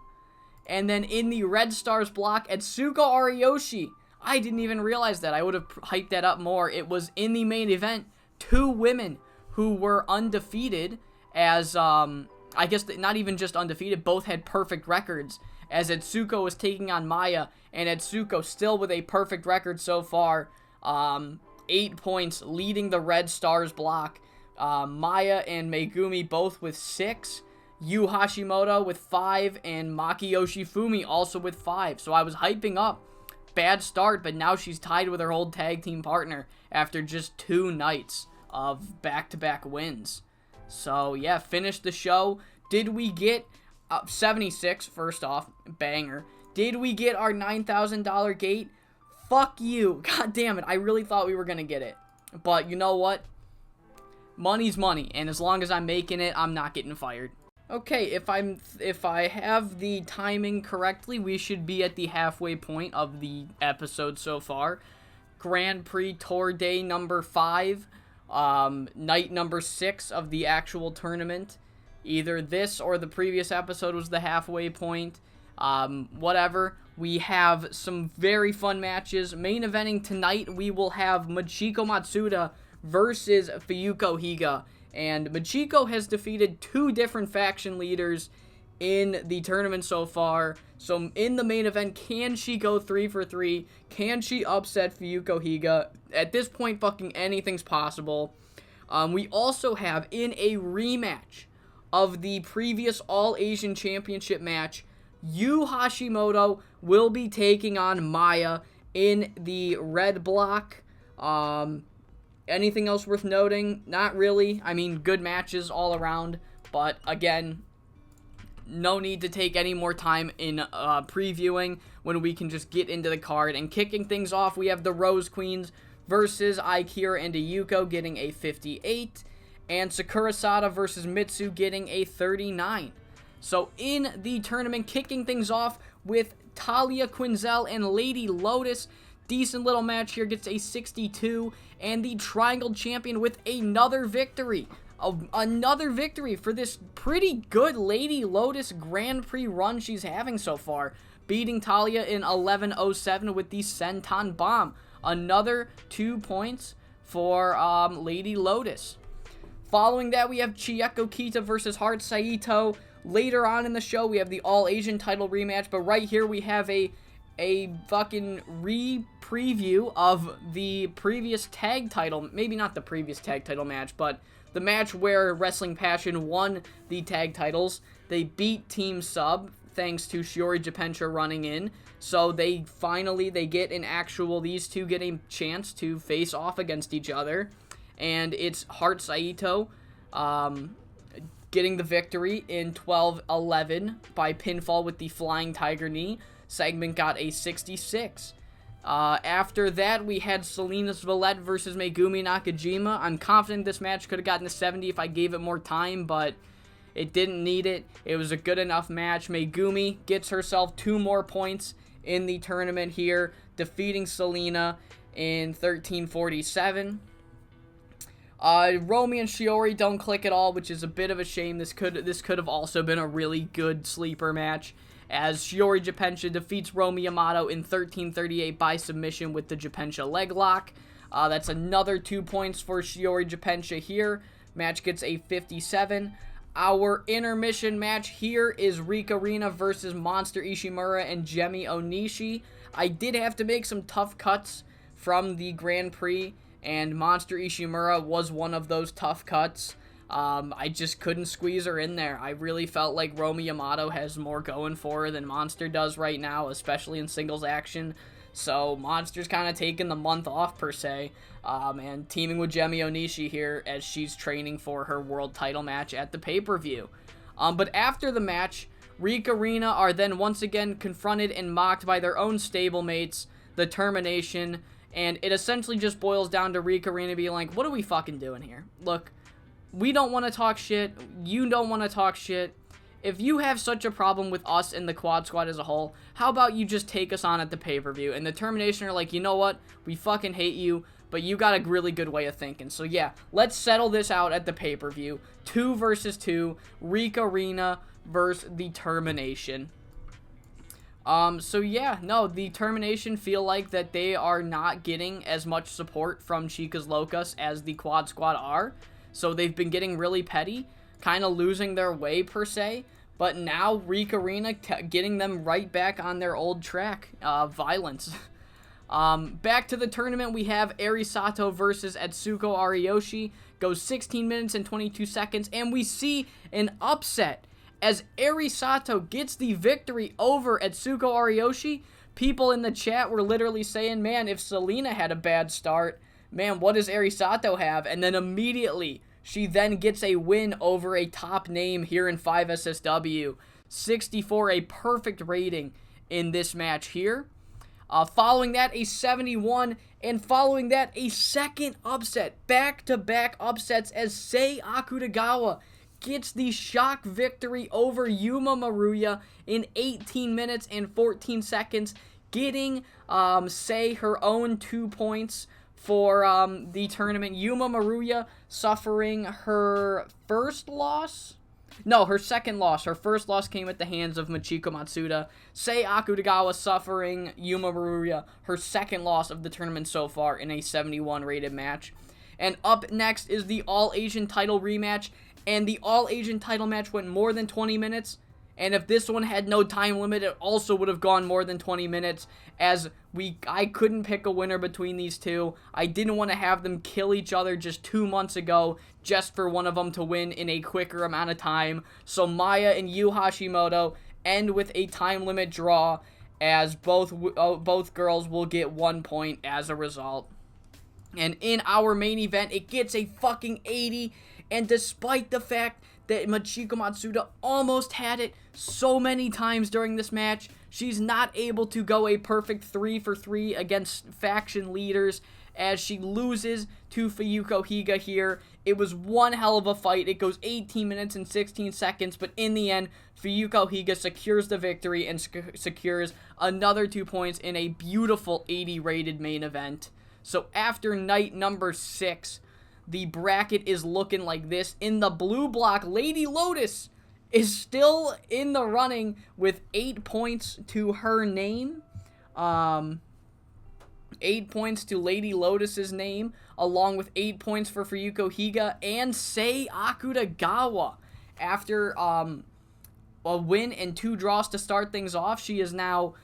And then in the Red Stars block, Etsuko Ariyoshi. I didn't even realize that. I would have hyped that up more. It was in the main event. 2 women who were undefeated as, I guess not even just undefeated, both had perfect records, as Etsuko was taking on Maya, and Etsuko still with a perfect record so far, 8 points, leading the Red Stars block. Maya and Megumi both with 6, Yu Hashimoto with 5, and Maki Yoshifumi also with 5. So I was hyping up. Bad start, but now she's tied with her old tag team partner after just 2 nights of back-to-back wins. So, yeah, finished the show. Did we get 76, first off, banger. Did we get our $9,000 gate? Fuck you. God damn it. I really thought we were going to get it. But you know what? Money's money, and as long as I'm making it, I'm not getting fired. Okay, if I have the timing correctly, we should be at the halfway point of the episode so far. Grand Prix Tour Day number 5. Night number 6 of the actual tournament. Either this or the previous episode was the halfway point. Whatever. We have some very fun matches. Main eventing tonight, we will have Machiko Matsuda versus Fuyuko Higa. And Machiko has defeated 2 different faction leaders in the tournament so far. So in the main event, can she go 3 for 3? Can she upset Fuyuko Higa? At this point, fucking anything's possible. We also have, in a rematch of the previous All-Asian Championship match, Yu Hashimoto will be taking on Maya in the red block. Anything else worth noting? Not really. I mean, good matches all around. But again, no need to take any more time in previewing when we can just get into the card. And kicking things off, we have the Rose Queens versus Aikira and Ayuko getting a 58. And Sakura Sada versus Mitsu getting a 39. So in the tournament, kicking things off with Talia Quinzel and Lady Lotus. Decent little match here, gets a 62. And the Triangle Champion with another victory. Another victory for this pretty good Lady Lotus Grand Prix run she's having so far. Beating Talia in 11:07 with the Senton Bomb. Another 2 points for Lady Lotus. Following that, we have Chieko Kita versus Heart Saito. Later on in the show, we have the All-Asian title rematch. But right here, we have a a fucking preview of the previous tag title, maybe not the previous tag title match, but the match where Wrestling Passion won the tag titles. They beat Team Sub thanks to Shiori Japensha running in. So they get these two get a chance to face off against each other. And it's Heart Saito getting the victory in 12-11 by pinfall with the Flying Tiger Knee. Segment got a 66. After that, we had Selena Svalette versus Megumi Nakajima. I'm confident this match could have gotten a 70 if I gave it more time, but it didn't need it. It was a good enough match. Megumi gets herself 2 more points in the tournament here, defeating Selena in 13:47. Romy and Shiori don't click at all, which is a bit of a shame. This could have also been a really good sleeper match, as Shiori Japensha defeats Romy Yamato in 13:38 by submission with the Japensha leg lock. That's another 2 points for Shiori Japensha here. Match gets a 57. Our intermission match here is Rika Rina versus Monster Ishimura and Jemi Onishi. I did have to make some tough cuts from the Grand Prix, and Monster Ishimura was one of those tough cuts. I just couldn't squeeze her in there. I really felt like Romy Yamato has more going for her than Monster does right now, especially in singles action. So Monster's kind of taking the month off, per se, and teaming with Jemi Onishi here as she's training for her world title match at the pay-per-view. But after the match, Rika Rina are then once again confronted and mocked by their own stablemates, the Termination, and it essentially just boils down to Rika Rina being like, what are we fucking doing here? Look, we don't want to talk shit. You don't want to talk shit. If you have such a problem with us and the Quad Squad as a whole, how about you just take us on at the pay-per-view? And the Termination are like, you know what? We fucking hate you, but you got a really good way of thinking. So yeah, let's settle this out at the pay-per-view. 2 versus 2. Rika Rina versus the Termination. So yeah, no, the Termination feel like that they are not getting as much support from Chicas Locas as the Quad Squad are. So they've been getting really petty, kind of losing their way, per se. But now Rika Rina getting them right back on their old track, violence. Back to the tournament, we have Eri Sato versus Atsuko Ariyoshi. Goes 16 minutes and 22 seconds, and we see an upset as Eri Sato gets the victory over Atsuko Ariyoshi. People in the chat were literally saying, man, if Selena had a bad start, man, what does Eri Sato have? And then immediately, she then gets a win over a top name here in 5SSW. 64, a perfect rating in this match here. Following that, a 71, and following that, a second upset. Back-to-back upsets as Sei Akutagawa gets the shock victory over Yuma Maruya in 18 minutes and 14 seconds, getting Sei her own 2 points for the tournament. Yuma Maruya suffering her first loss? No, her second loss. Her first loss came at the hands of Michiko Matsuda. Sei Akutagawa suffering Yuma Maruya her second loss of the tournament so far in a 71 rated match. And up next is the All-Asian title rematch. And the All-Asian title match went more than 20 minutes. And if this one had no time limit, it also would have gone more than 20 minutes, as I couldn't pick a winner between these two. I didn't want to have them kill each other just 2 months ago just for one of them to win in a quicker amount of time. So Maya and Yu Hashimoto end with a time limit draw, as both girls will get 1 point as a result. And in our main event, it gets a fucking 80, and despite the fact that Michiko Matsuda almost had it so many times during this match, she's not able to go a perfect 3-for-3 against faction leaders, as she loses to Fuyuko Higa here. It was one hell of a fight. It goes 18 minutes and 16 seconds, but in the end, Fuyuko Higa secures the victory and secures another 2 points in a beautiful 80 rated main event. So after night number 6, the bracket is looking like this. In the blue block, Lady Lotus is still in the running with 8 points to her name. 8 points to Lady Lotus's name, along with 8 points for Fuyuko Higa and Sei Akutagawa. After a win and 2 draws to start things off, she is now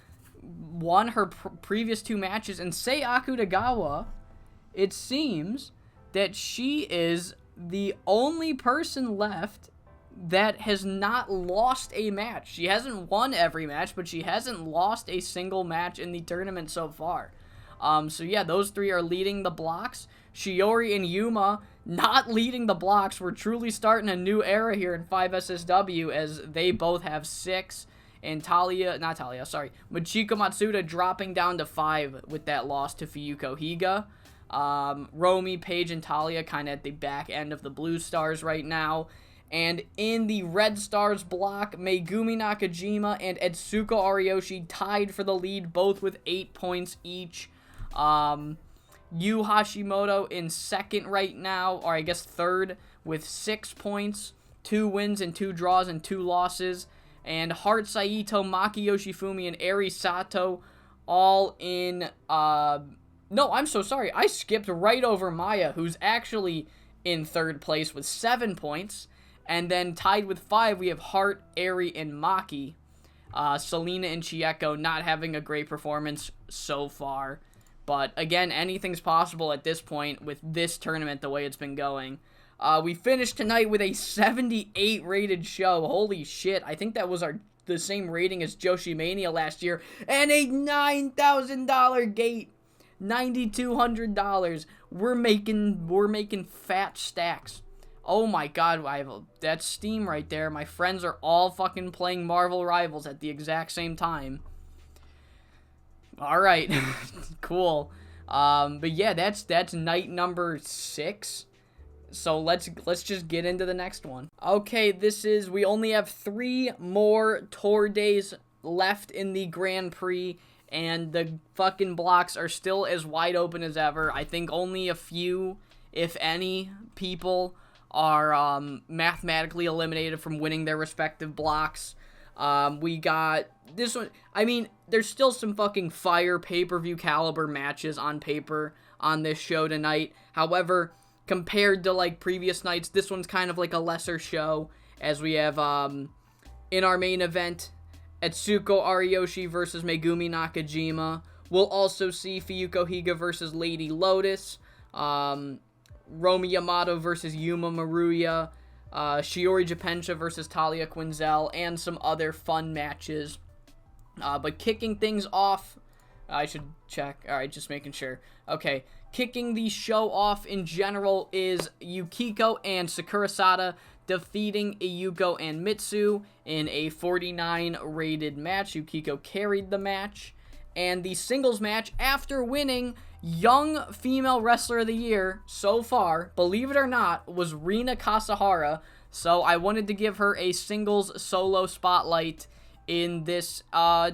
won her previous 2 matches, and Sei Akutagawa, it seems that she is the only person left that has not lost a match. She hasn't won every match, but she hasn't lost a single match in the tournament so far. So yeah, those 3 are leading the blocks. Shiori and Yuma not leading the blocks. We're truly starting a new era here in 5SSW as they both have 6. And Machiko Matsuda dropping down to 5 with that loss to Fuyuko Higa. Romy, Paige, and Talia kind of at the back end of the Blue Stars right now. And in the Red Stars block, Megumi Nakajima and Etsuko Ariyoshi tied for the lead, both with 8 points each. Yu Hashimoto in second right now, or I guess third, with 6 points, 2 wins and 2 draws and 2 losses. And Heart Saito, Maki Yoshifumi, and Eri Sato all in... No, I'm so sorry. I skipped right over Maya, who's actually in third place with 7 points. And then tied with 5, we have Heart, Eri, and Maki. Selena and Chieko not having a great performance so far. But again, anything's possible at this point with this tournament the way it's been going. We finished tonight with a 78 rated show. Holy shit. I think that was the same rating as Joshi Mania last year. And a $9,000 gate. $9,200. We're making fat stacks. Oh my god, that's Steam right there. My friends are all fucking playing Marvel Rivals at the exact same time. Alright, cool. But yeah, that's night number 6. So let's just get into the next one. Okay, we only have 3 more tour days left in the Grand Prix, and the fucking blocks are still as wide open as ever. I think only a few, if any, people are mathematically eliminated from winning their respective blocks. We got this one. I mean, there's still some fucking fire pay-per-view caliber matches on paper on this show tonight. However, compared to like previous nights, this one's kind of like a lesser show, as we have in our main event, Etsuko Ariyoshi versus Megumi Nakajima. We'll also see Fuyuko Higa versus Lady Lotus. Romy Yamato versus Yuma Maruya, Shiori Japensha versus Talia Quinzel, and some other fun matches. But kicking things off, I should check. Alright, just making sure. Okay, kicking the show off in general is Yukiko and Sakurasada defeating Iyuko and Mitsu in a 49 rated match. Yukiko carried the match. And the singles match, after winning Young Female Wrestler of the Year so far, believe it or not, was Rina Kasahara. So I wanted to give her a singles solo spotlight in this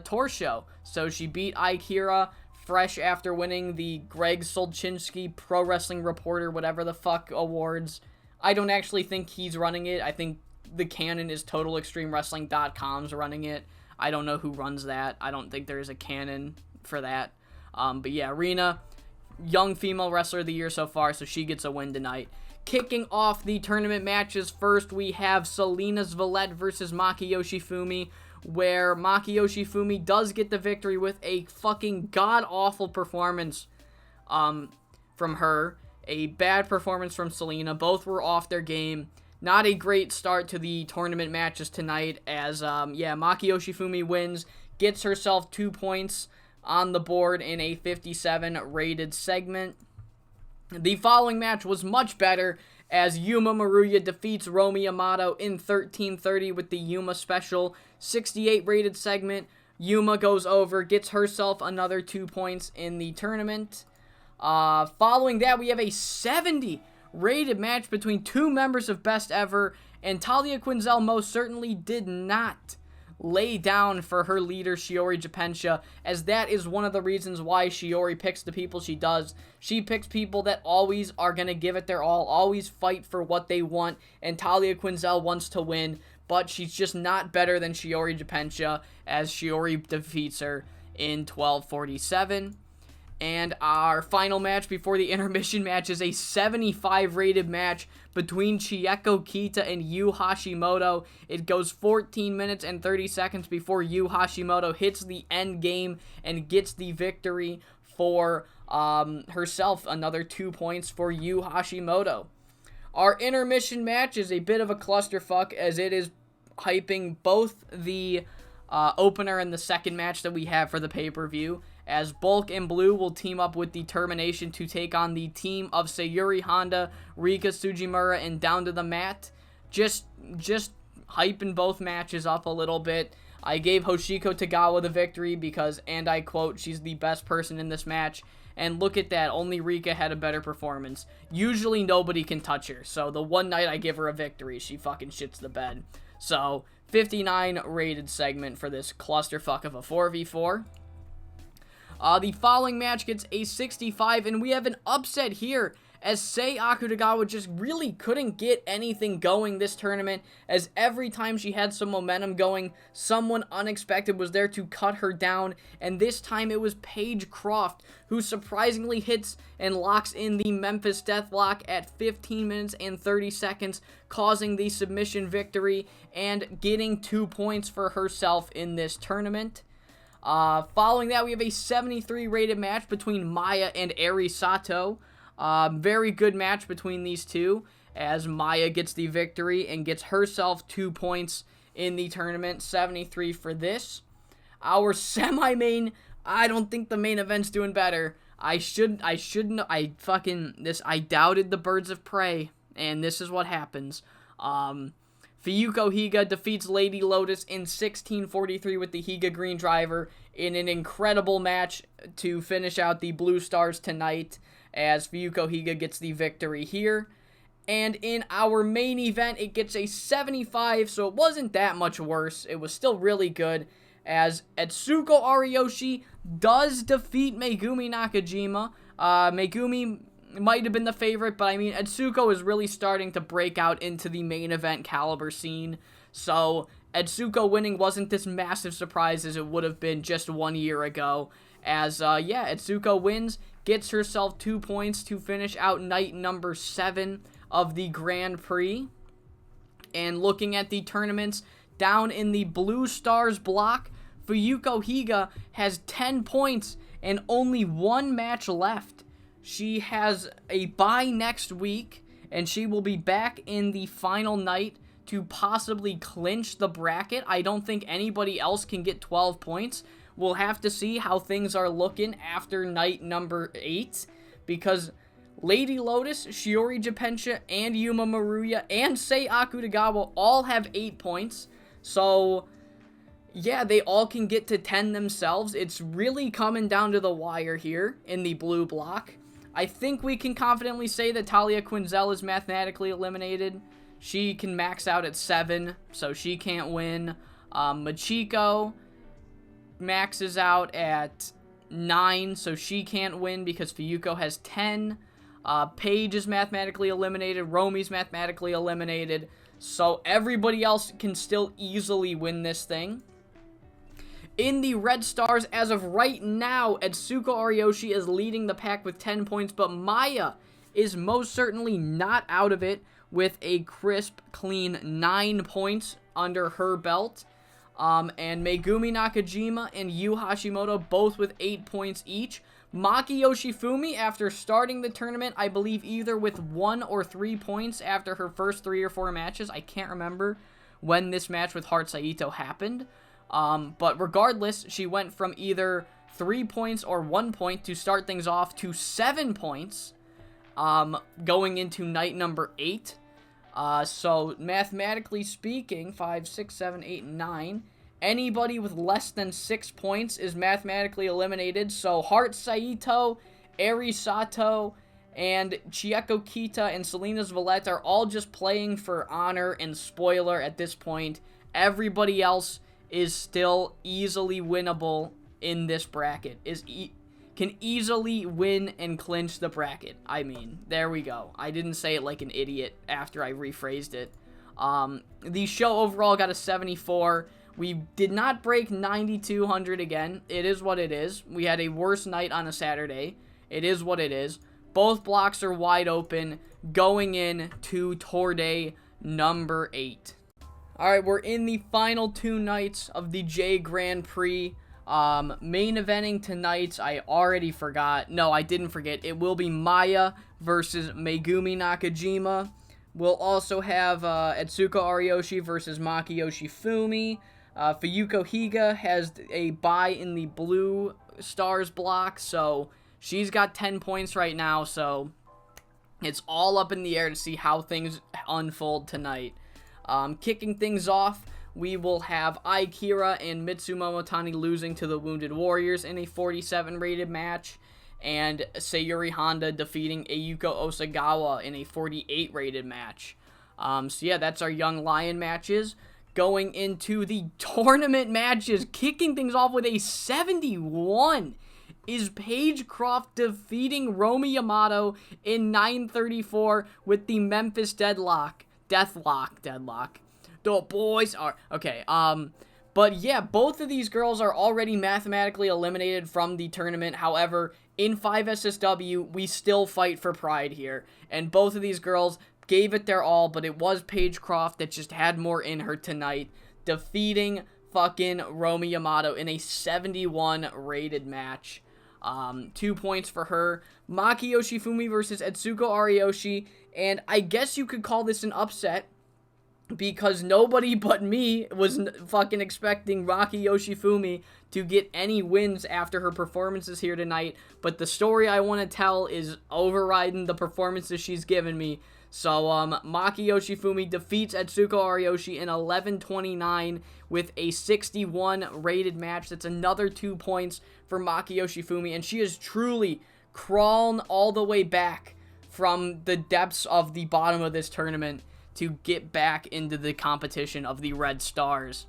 tour show. So she beat Akira fresh after winning the Greg Solchinski Pro Wrestling Reporter, whatever the fuck awards. I don't actually think he's running it. I think the canon is TotalExtremeWrestling.com's running it. I don't know who runs that. I don't think there is a canon for that. But yeah, Rina, Young Female Wrestler of the Year so far, so she gets a win tonight. Kicking off the tournament matches first, we have Selena Zvalette versus Maki Yoshifumi, where Maki Yoshifumi does get the victory with a fucking god-awful performance from her. A bad performance from Selena. Both were off their game. Not a great start to the tournament matches tonight, as, Maki Yoshifumi wins, gets herself 2 points on the board in a 57 rated segment. The following match was much better, as Yuma Maruya defeats Romy Yamato in 1330 with the Yuma Special 68 rated segment. Yuma goes over, gets herself another 2 points in the tournament. Following that, we have a 70 rated match between 2 members of Best Ever, and Talia Quinzel most certainly did not lay down for her leader, Shiori Japensha, as that is one of the reasons why Shiori picks the people she does. She picks people that always are going to give it their all, always fight for what they want, and Talia Quinzel wants to win, but she's just not better than Shiori Japensha, as Shiori defeats her in 1247. And our final match before the intermission match is a 75 rated match between Chieko Kita and Yu Hashimoto. It goes 14 minutes and 30 seconds before Yu Hashimoto hits the end game and gets the victory for herself. Another 2 points for Yu Hashimoto. Our intermission match is a bit of a clusterfuck, as it is hyping both the opener and the second match that we have for the pay-per-view, as Bulk and Blue will team up with Determination to take on the team of Sayuri Honda, Rika Tsujimura, and Down to the Mat. Just hyping both matches up a little bit. I gave Hoshiko Tagawa the victory because, and I quote, she's the best person in this match. And look at that, only Rika had a better performance. Usually nobody can touch her, so the one night I give her a victory, she fucking shits the bed. So, 59 rated segment for this clusterfuck of a 4v4. The following match gets a 65, and we have an upset here, as Sei Akutagawa just really couldn't get anything going this tournament, as every time she had some momentum going, someone unexpected was there to cut her down, and this time it was Paige Croft, who surprisingly hits and locks in the Memphis Deathlock at 15 minutes and 30 seconds, causing the submission victory and getting 2 points for herself in this tournament. Following that, we have a 73 rated match between Maya and Eri Sato. Very good match between these two, as Maya gets the victory and gets herself 2 points in the tournament. 73 for this. Our semi-main, I don't think the main event's doing better. I doubted the Birds of Prey, and this is what happens. Fuyuko Higa defeats Lady Lotus in 16:43 with the Higa Green Driver in an incredible match to finish out the Blue Stars tonight, as Fuyuko Higa gets the victory here. And in our main event, it gets a 75, so it wasn't that much worse. It was still really good, as Etsuko Ariyoshi does defeat Megumi Nakajima. Megumi might have been the favorite, but I mean, Etsuko is really starting to break out into the main event caliber scene, so Etsuko winning wasn't this massive surprise as it would have been just 1 year ago, as, Etsuko wins, gets herself 2 points to finish out night number 7 of the Grand Prix. And looking at the tournaments, down in the Blue Stars block, Fuyuko Higa has 10 points and only 1 match left. She has a bye next week, and she will be back in the final night to possibly clinch the bracket. I don't think anybody else can get 12 points. We'll have to see how things are looking after night number 8, because Lady Lotus, Shiori Japensha, and Yuma Maruya, and Sei Akutagawa all have 8 points. So, yeah, they all can get to 10 themselves. It's really coming down to the wire here in the blue block. I think we can confidently say that Talia Quinzel is mathematically eliminated. She can max out at 7, so she can't win. Machiko maxes out at 9, so she can't win because Fuyuko has 10. Paige is mathematically eliminated. Romi's mathematically eliminated. So everybody else can still easily win this thing. In the Red Stars, as of right now, Etsuko Ariyoshi is leading the pack with 10 points, but Maya is most certainly not out of it with a crisp, clean 9 points under her belt. And Megumi Nakajima and Yu Hashimoto both with 8 points each. Maki Yoshifumi, after starting the tournament, I believe either with 1 or 3 points after her first 3 or 4 matches. I can't remember when this match with Heart Saito happened. But regardless, she went from either 3 points or 1 point to start things off to 7 points, going into night number 8. So mathematically speaking, 5, 6, 7, 8, 9, anybody with less than 6 points is mathematically eliminated. So Heart Saito, Eri Sato, and Chieko Kita and Selena's Valette are all just playing for honor and spoiler at this point. Everybody else is still easily winnable in this bracket, can easily win and clinch the bracket. I mean, there we go. I didn't say it like an idiot after I rephrased it. The show overall got a 74. We did not break 9,200 again. It is what it is. We had a worse night on a Saturday. It is what it is. Both blocks are wide open going in to tour day number 8. All right, we're in the final 2 nights of the J Grand Prix. Main eventing tonight, I already forgot. No, I didn't forget. It will be Maya versus Megumi Nakajima. We'll also have Etsuko Ariyoshi versus Maki Yoshifumi. Fuyuko Higa has a bye in the Blue Stars block, so she's got 10 points right now, so it's all up in the air to see how things unfold tonight. Kicking things off, we will have Aikira and Mitsu Momotani losing to the Wounded Warriors in a 47 rated match, and Sayuri Honda defeating Ayuko Osagawa in a 48 rated match. So yeah, that's our Young Lion matches. Going into the tournament matches, kicking things off with a 71 is Paige Croft defeating Romi Yamato in 9:34 with the Memphis Deadlock. The boys are okay. But yeah, both of these girls are already mathematically eliminated from the tournament. However, in 5SSW, we still fight for pride here, and both of these girls gave it their all. But it was Paige Croft that just had more in her tonight, defeating fucking Romi Yamato in a 71 rated match. 2 points for her. Maki Yoshifumi versus Etsuko Ariyoshi. And I guess you could call this an upset, because nobody but me was fucking expecting Maki Yoshifumi to get any wins after her performances here tonight. But the story I want to tell is overriding the performances she's given me. So, Maki Yoshifumi defeats Etsuko Ariyoshi in 11:29 with a 61 rated match. That's another 2 points for Maki Yoshifumi, and she is truly crawling all the way back from the depths of the bottom of this tournament to get back into the competition of the Red Stars.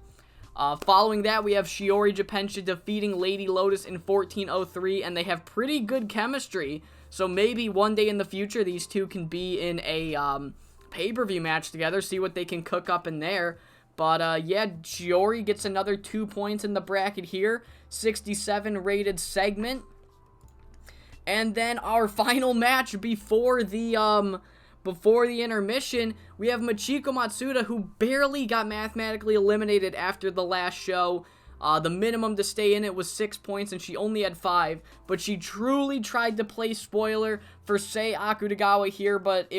Following that, we have Shiori Japensha defeating Lady Lotus in 14:03, and they have pretty good chemistry. So maybe one day in the future, these two can be in a pay-per-view match together, see what they can cook up in there. But yeah, Shiori gets another 2 points in the bracket here. 67 rated segment. And then our final match before the intermission, we have Machiko Matsuda, who barely got mathematically eliminated after the last show. The minimum to stay in it was 6 points, and she only had 5. But she truly tried to play spoiler for Sei Akutagawa here, but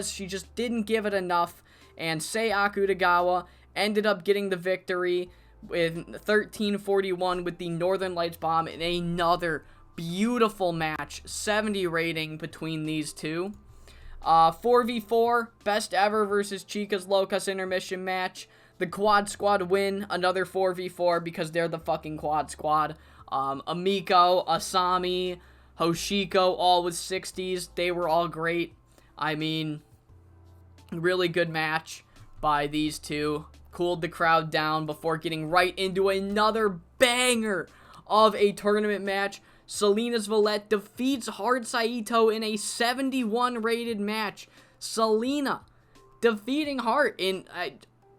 she just didn't give it enough. And Sei Akutagawa ended up getting the victory with 13:41 with the Northern Lights Bomb in another beautiful match. 70 rating between these two. 4v4, best ever versus Chicas Locas intermission match. The Quad Squad win, another 4v4 because they're the fucking Quad Squad. Amiko, Asami, Hoshiko, all with 60s. They were all great. I mean, really good match by these two. Cooled the crowd down before getting right into another banger of a tournament match. Selena's Valette defeats Hard Saito in a 71 rated match. Selena defeating Hart in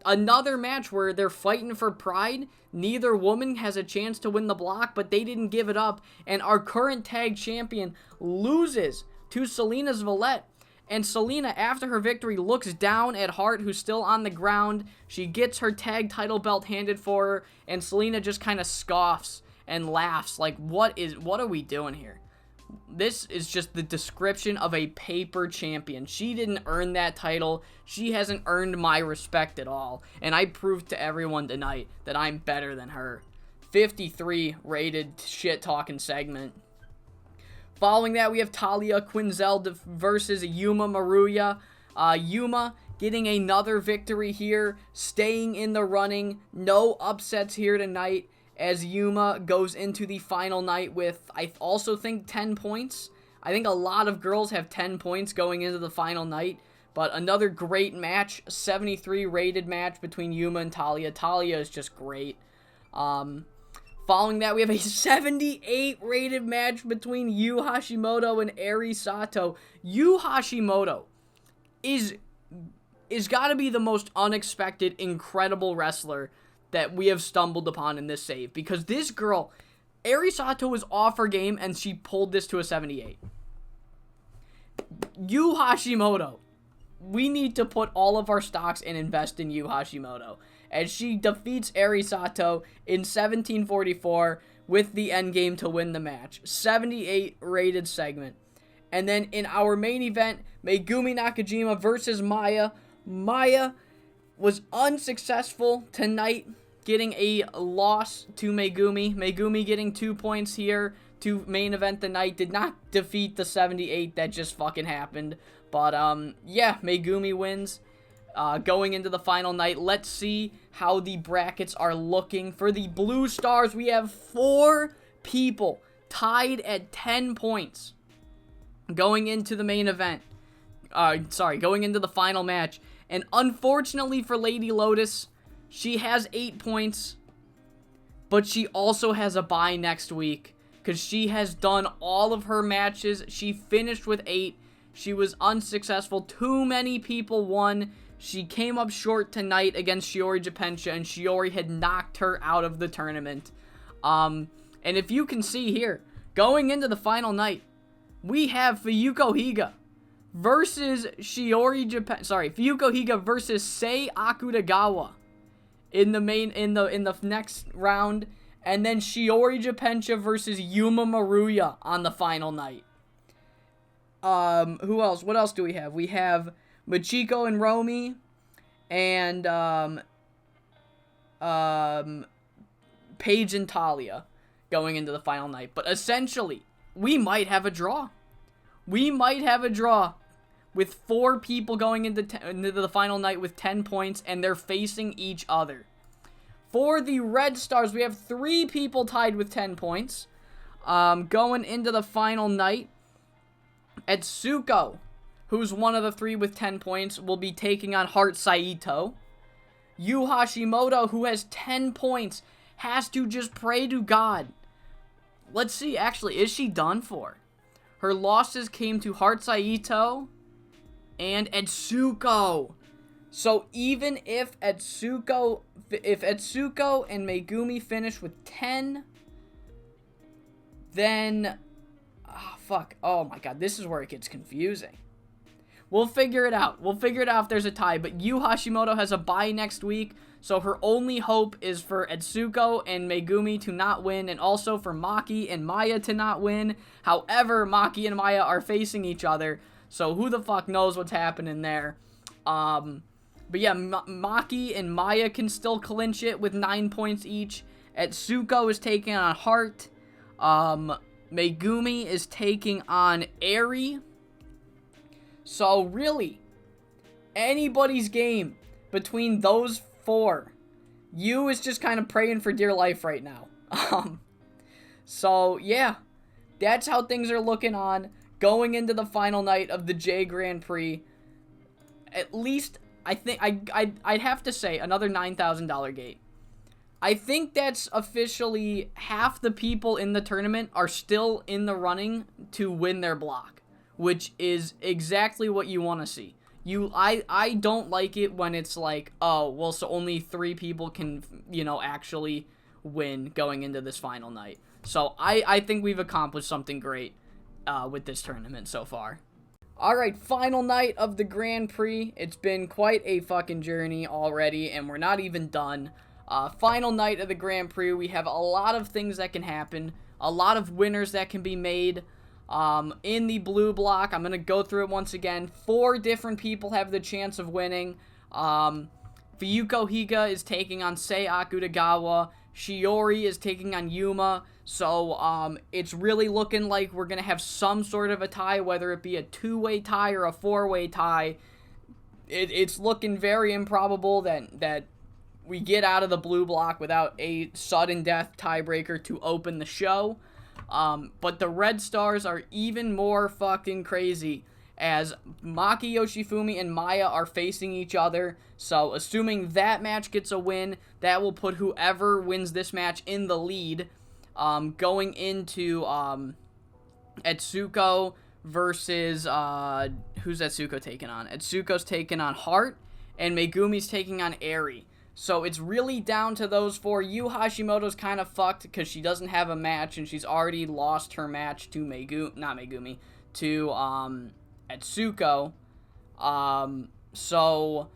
another match where they're fighting for pride. Neither woman has a chance to win the block, but they didn't give it up. And our current tag champion loses to Selena's Valette. And Selena, after her victory, looks down at Hart, who's still on the ground. She gets her tag title belt handed for her, and Selena just kind of scoffs and laughs like, what are we doing here? This is just the description of a paper champion. She didn't earn that title. She hasn't earned my respect at all. And I proved to everyone tonight that I'm better than her. 53 rated shit-talking segment. Following that, we have Talia Quinzel versus Yuma Maruya. Yuma getting another victory here, staying in the running. No upsets here tonight, as Yuma goes into the final night with, I also think, 10 points. I think a lot of girls have 10 points going into the final night. But another great match, 73 rated match between Yuma and Talia. Talia is just great. Following that, we have a 78 rated match between Yu Hashimoto and Eri Sato. Yu Hashimoto is got to be the most unexpected, incredible wrestler that we have stumbled upon in this save. Because this girl, Eri Sato, was off her game, and she pulled this to a 78. Yu Hashimoto. We need to put all of our stocks and invest in Yu Hashimoto. As she defeats Eri Sato in 1744 with the endgame to win the match. 78 rated segment. And then in our main event, Megumi Nakajima versus Maya. Maya was unsuccessful tonight, getting a loss to Megumi. Megumi getting 2 points here to main event the night. Did not defeat the 78 that just fucking happened. But, yeah, Megumi wins. Going into the final night, let's see how the brackets are looking. For the Blue Stars, we have 4 people tied at 10 points going into the main event. Going into the final match. And unfortunately for Lady Lotus, she has 8 points, but she also has a bye next week because she has done all of her matches. She finished with 8. She was unsuccessful. Too many people won. She came up short tonight against Shiori Japensha, and Shiori had knocked her out of the tournament. And if you can see here, going into the final night, we have Fuyuko Higa versus Fuyuko Higa versus Sei Akutagawa in the next round, and then Shiori Japensha versus Yuma Maruya on the final night. Who else? What else do we have? We have Machiko and Romy, and Paige and Talia going into the final night. But essentially, we might have a draw. We might have a draw with 4 people going into the final night with 10 points, and they're facing each other. For the Red Stars, we have 3 people tied with 10 points. Going into the final night, Etsuko, who's one of the 3 with 10 points, will be taking on Heart Saito. Yu Hashimoto, who has 10 points, has to just pray to God. Let's see, actually, is she done for? Her losses came to Heart Saito and Etsuko. So even if Etsuko and Megumi finish with 10, then oh my god, this is where it gets confusing. We'll figure it out. We'll figure it out if there's a tie. But Yu Hashimoto has a bye next week, so her only hope is for Etsuko and Megumi to not win, and also for Maki and Maya to not win. However, Maki and Maya are facing each other, so who the fuck knows what's happening there. But yeah, Maki and Maya can still clinch it with 9 points each. Etsuko is taking on Heart. Megumi is taking on Eri. So really, anybody's game between those 4. Yu is just kind of praying for dear life right now. So yeah, that's how things are looking on going into the final night of the J Grand Prix. At least, I think, I'd have to say, another $9,000 gate. I think that's officially half the people in the tournament are still in the running to win their block, which is exactly what you want to see. I don't like it when it's like, oh, well, so only 3 people can, actually win going into this final night. So I think we've accomplished something great with this tournament so far. Alright, final night of the Grand Prix. It's been quite a fucking journey already, and we're not even done. Final night of the Grand Prix. We have a lot of things that can happen. A lot of winners that can be made. In the blue block, I'm going to go through it once again. 4 different people have the chance of winning. Fuyuko Higa is taking on Sei Akutagawa. Shiori is taking on Yuma. So, it's really looking like we're going to have some sort of a tie, whether it be a 2-way tie or a 4-way tie. It's looking very improbable that we get out of the blue block without a sudden death tiebreaker to open the show. But the Red Stars are even more fucking crazy, as Maki Yoshifumi and Maya are facing each other. So, assuming that match gets a win, that will put whoever wins this match in the lead. Going into Etsuko versus who's Etsuko taking on? Etsuko's taking on Heart, and Megumi's taking on Eri. So it's really down to those four. Yu Hashimoto's kind of fucked because she doesn't have a match, and she's already lost her match to to Atsuko. So,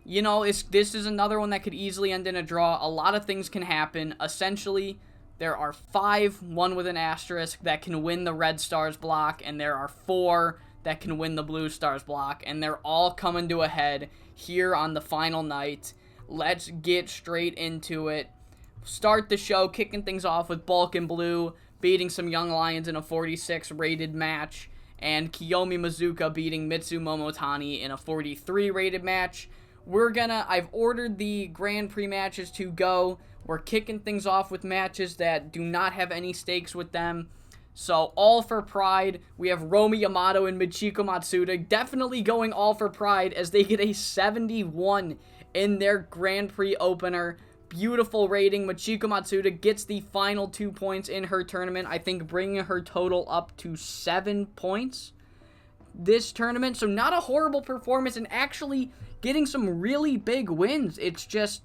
you know, this is another one that could easily end in a draw. A lot of things can happen. Essentially, there are 5, one with an asterisk, that can win the Red Stars block, and there are 4 that can win the Blue Stars block, and they're all coming to a head here on the final night. Let's get straight into it. Start the show kicking things off with Bulk and Blue beating some Young Lions in a 46 rated match, and Kiyomi Mizuka beating Mitsu Momotani in a 43 rated match. I've ordered the Grand Prix matches to go. We're kicking things off with matches that do not have any stakes with them. So, all for Pride. We have Romi Yamato and Michiko Matsuda definitely going all for Pride as they get a 71 in their Grand Prix opener. Beautiful rating. Michiko Matsuda gets the final 2 points in her tournament, I think bringing her total up to 7 points this tournament. So not a horrible performance, and actually getting some really big wins. It's just,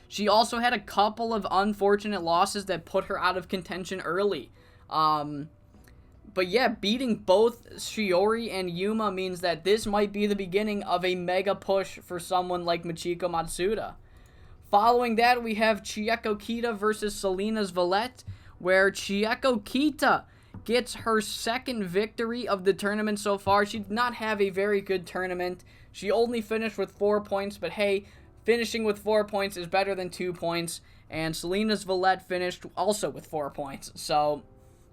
she also had a couple of unfortunate losses that put her out of contention early. But yeah, beating both Shiori and Yuma means that this might be the beginning of a mega push for someone like Michiko Matsuda. Following that, we have Chieko Kita versus Selena Zvelet, where Chieko Kita gets her second victory of the tournament so far. She did not have a very good tournament. She only finished with 4 points, but hey, finishing with 4 points is better than 2 points, and Selena Zvelet finished also with 4 points. So,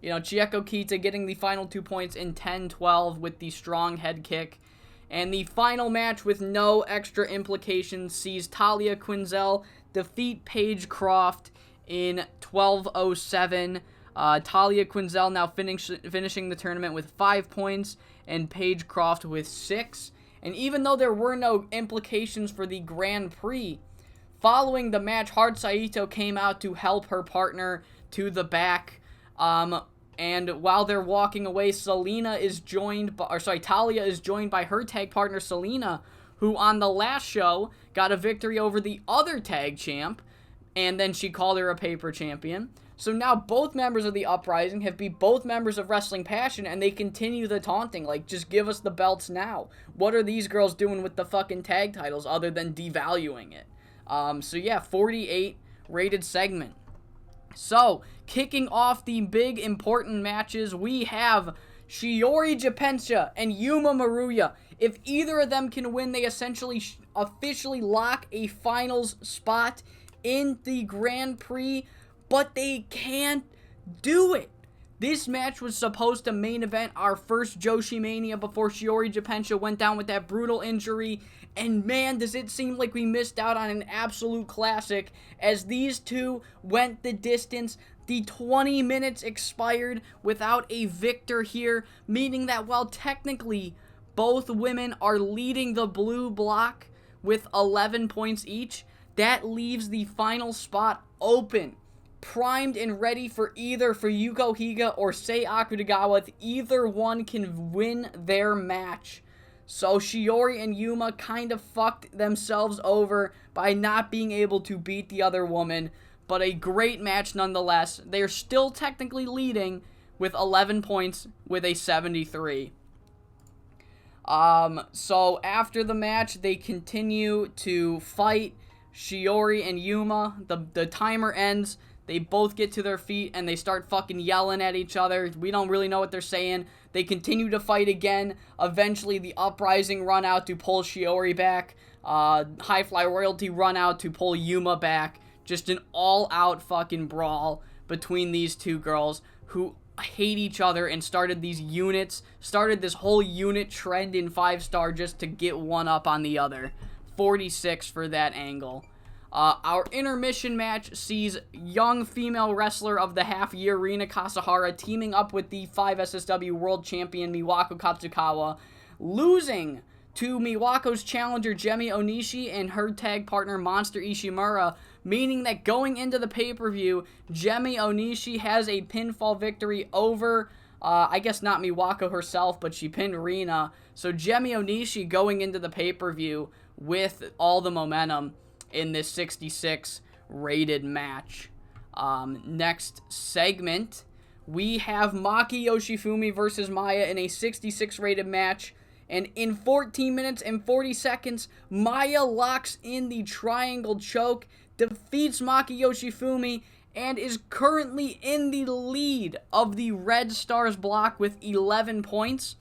you know, Chieko Kita getting the final 2 points in 10-12 with the strong head kick. And the final match with no extra implications sees Talia Quinzel defeat Paige Croft in 12:07. Talia Quinzel now finishing the tournament with 5 points and Paige Croft with 6. And even though there were no implications for the Grand Prix, following the match, Haru Saito came out to help her partner to the back. And while they're walking away, Talia is joined by her tag partner, Selena, who on the last show got a victory over the other tag champ, and then she called her a paper champion. So now both members of the Uprising have beat both members of Wrestling Passion, and they continue the taunting, like, just give us the belts now. What are these girls doing with the fucking tag titles other than devaluing it? So yeah, 48 rated segment. So, kicking off the big important matches, we have Shiori Japensha and Yuma Maruya. If either of them can win, they essentially officially lock a finals spot in the Grand Prix, but they can't do it. This match was supposed to main event our first Joshi Mania before Shiori Japensha went down with that brutal injury, and man, does it seem like we missed out on an absolute classic as these two went the distance. The 20 minutes expired without a victor here, meaning that while technically both women are leading the blue block with 11 points each, that leaves the final spot open, primed and ready for Yuko Higa or Sei Akutagawa if either one can win their match. So Shiori and Yuma kind of fucked themselves over by not being able to beat the other woman, but a great match nonetheless. They are still technically leading with 11 points with a 73. So after the match, they continue to fight Shiori and Yuma. The timer ends. They both get to their feet and they start fucking yelling at each other. We don't really know what they're saying. They continue to fight again. Eventually, the Uprising run out to pull Shiori back. High Fly Royalty run out to pull Yuma back. Just an all-out fucking brawl between these two girls who hate each other and started this whole unit trend in 5-star just to get one up on the other. 46 for that angle. Our intermission match sees young female wrestler of the half year, Rina Kasahara, teaming up with the 5SSW world champion, Miwako Katsukawa, losing to Miwako's challenger, Gemi Onishi, and her tag partner, Monster Ishimura, meaning that going into the pay-per-view, Gemi Onishi has a pinfall victory over, I guess not Miwako herself, but she pinned Rina. So Gemi Onishi going into the pay-per-view with all the momentum in this 66 rated match. Next segment, we have Maki Yoshifumi versus Maya in a 66 rated match. And in 14 minutes and 40 seconds, Maya locks in the triangle choke, defeats Maki Yoshifumi, and is currently in the lead of the Red Stars block with 11 points.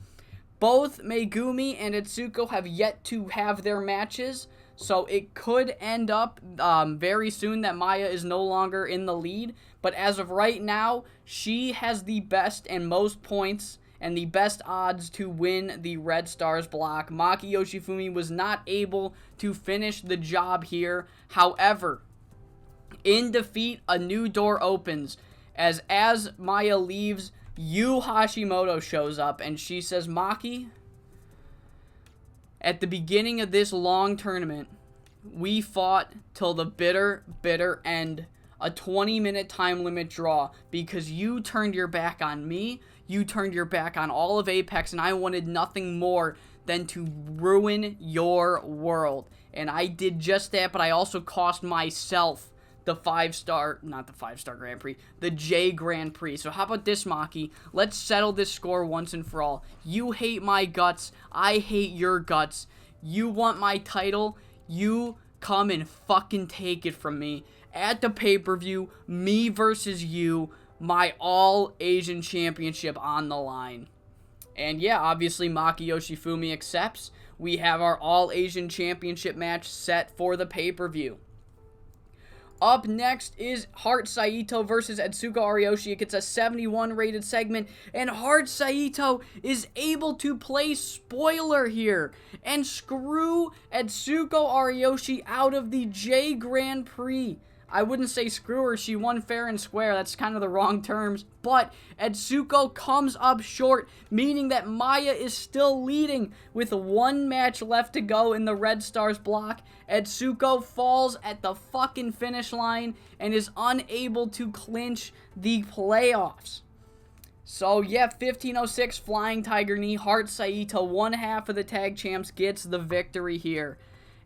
Both Megumi and Etsuko have yet to have their matches, so it could end up very soon that Maya is no longer in the lead. But as of right now, she has the best and most points and the best odds to win the Red Stars block. Maki Yoshifumi was not able to finish the job here. However, in defeat, a new door opens. As Maya leaves, Yu Hashimoto shows up, and she says, Maki, at the beginning of this long tournament, we fought till the bitter, bitter end. A 20-minute time limit draw because you turned your back on me, you turned your back on all of Apex, and I wanted nothing more than to ruin your world. And I did just that, but I also cost myself the not the 5-star Grand Prix, the J Grand Prix. So how about this, Maki? Let's settle this score once and for all. You hate my guts, I hate your guts. You want my title, you come and fucking take it from me. At the pay-per-view, me versus you, my all-Asian championship on the line. And yeah, obviously Maki Yoshifumi accepts. We have our all-Asian championship match set for the pay-per-view. Up next is Heart Saito versus Etsuko Ariyoshi. It gets a 71 rated segment, and Heart Saito is able to play spoiler here and screw Etsuko Ariyoshi out of the J Grand Prix. I wouldn't say screw her, she won fair and square, that's kind of the wrong terms, but Etsuko comes up short, meaning that Maya is still leading with one match left to go in the Red Stars block. Etsuko falls at the fucking finish line and is unable to clinch the playoffs. So yeah, 1506 Flying Tiger Knee, Heart Saito, one half of the tag champs, gets the victory here.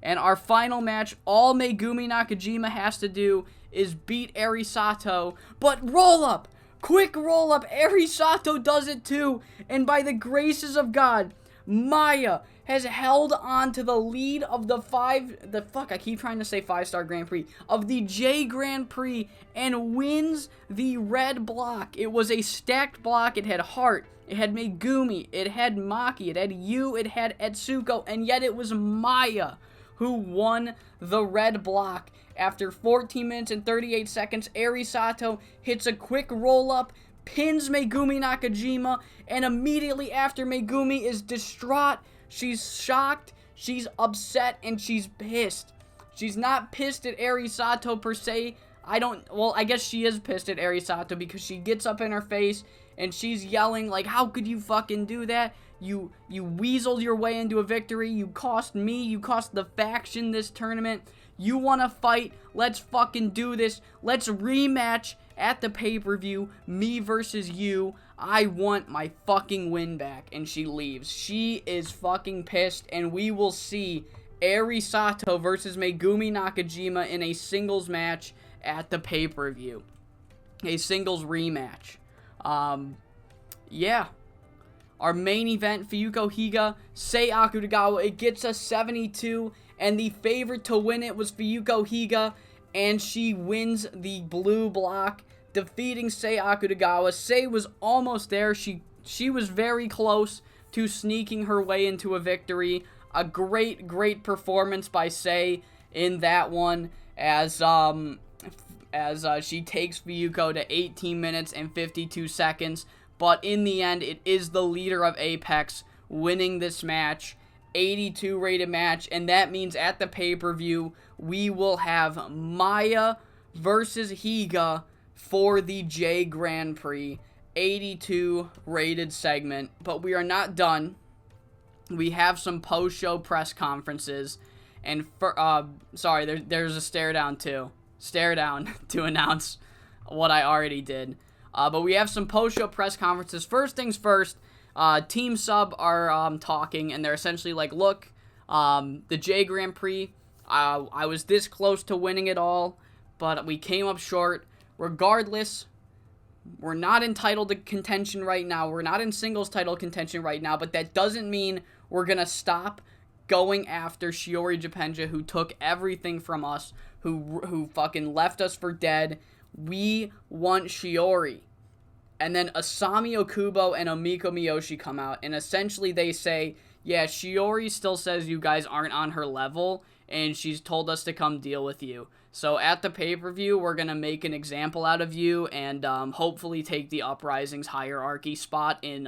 And our final match, all Megumi Nakajima has to do is beat Eri Sato. But roll up! Quick roll up! Eri Sato does it too! And by the graces of God, Maya has held on to the lead of the 5-star Grand Prix, of the J Grand Prix, and wins the red block. It was a stacked block. It had Heart, it had Megumi, it had Maki, it had Yu, it had Etsuko, and yet it was Maya who won the red block. After 14 minutes and 38 seconds, Eri Sato hits a quick roll-up, pins Megumi Nakajima, and immediately after, Megumi is distraught. She's shocked, she's upset, and she's pissed. She's not pissed at Eri Sato per se. I guess she is pissed at Eri Sato because she gets up in her face and she's yelling like, how could you fucking do that? You weaseled your way into a victory. You cost me. You cost the faction this tournament. You want to fight? Let's fucking do this. Let's rematch at the pay-per-view. Me versus you. I want my fucking win back. And she leaves. She is fucking pissed. And we will see Eri Sato versus Megumi Nakajima in a singles match at the pay-per-view. A singles rematch. Yeah. Our main event, Fuyuko Higa, Sei Akutagawa, it gets us 72, and the favorite to win it was Fuyuko Higa, and she wins the blue block, defeating Sei Akutagawa. Sei was almost there. She was very close to sneaking her way into a victory. A great, great performance by Sei in that one, as she takes Fuyuko to 18 minutes and 52 seconds. But in the end, it is the leader of Apex winning this match, 82 rated match, and that means at the pay-per-view, we will have Maya versus Higa for the J Grand Prix, 82 rated segment. But we are not done. We have some post-show press conferences, and there's a stare down too. Stare down to announce what I already did. But we have some post-show press conferences. First things first, Team Sub are talking, and they're essentially like, look, The J Grand Prix, I was this close to winning it all, but we came up short. Regardless, we're not in title contention right now. We're not in singles title contention right now, but that doesn't mean we're going to stop going after Shiori Japenja, who took everything from us, who fucking left us for dead. We want Shiori. And then Asami Okubo and Omiko Miyoshi come out, and essentially they say, yeah, Shiori still says you guys aren't on her level, and she's told us to come deal with you. So at the pay-per-view, we're going to make an example out of you and hopefully take the Uprising's hierarchy spot in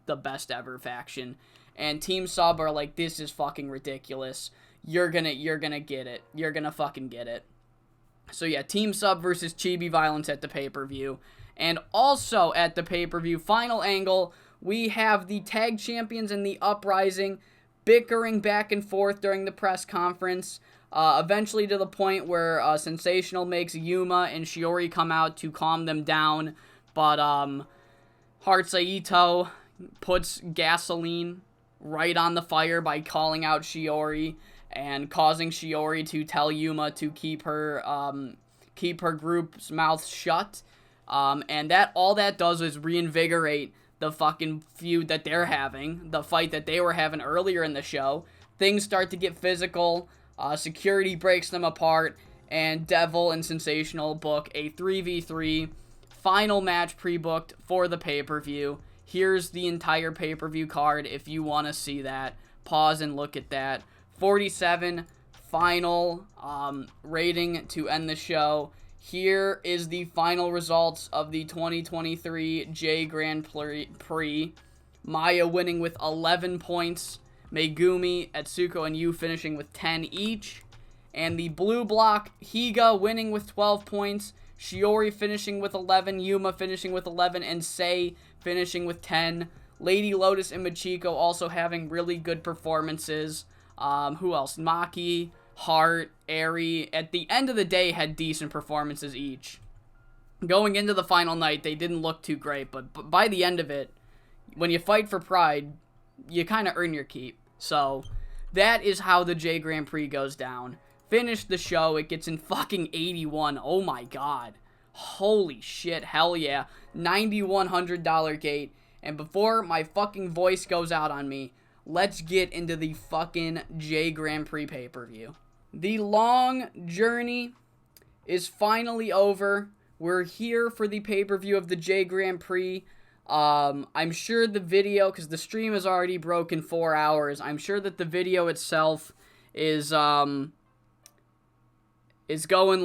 the Best Ever faction. And Team Sub are like, this is fucking ridiculous. You're gonna get it. You're gonna fucking get it. So yeah, Team Sub versus Chibi Violence at the pay-per-view. And also at the pay-per-view final angle, we have the tag champions and the Uprising bickering back and forth during the press conference. Eventually to the point where Sensational makes Yuma and Shiori come out to calm them down. But Haruka Ito puts gasoline right on the fire by calling out Shiori and causing Shiori to tell Yuma to keep her group's mouth shut. And all that does is reinvigorate the fucking feud that they're having, the fight that they were having earlier in the show. Things start to get physical. Security breaks them apart, and Devil and Sensational book a 3v3 final match pre-booked for the pay-per-view. Here's the entire pay-per-view card if you want to see that. Pause and look at that. 47 final rating to end the show. Here is the final results of the 2023 J Grand Prix. Maya winning with 11 points. Megumi, Etsuko, and Yu finishing with 10 each. And the blue block, Higa winning with 12 points. Shiori finishing with 11. Yuma finishing with 11. And Sei finishing with 10. Lady Lotus and Machiko also having really good performances. Who else? Maki, Hart, Eri, at the end of the day, had decent performances each. Going into the final night, they didn't look too great, but by the end of it, when you fight for pride, you kind of earn your keep. So, that is how the J Grand Prix goes down. Finish the show, it gets in fucking 81. Oh my god. Holy shit, hell yeah. $9,100 gate. And before my fucking voice goes out on me, let's get into the fucking J Grand Prix pay-per-view. The long journey is finally over. We're here for the pay-per-view of the J Grand Prix. I'm sure the video, because the stream is already broken 4 hours, I'm sure that the video itself is going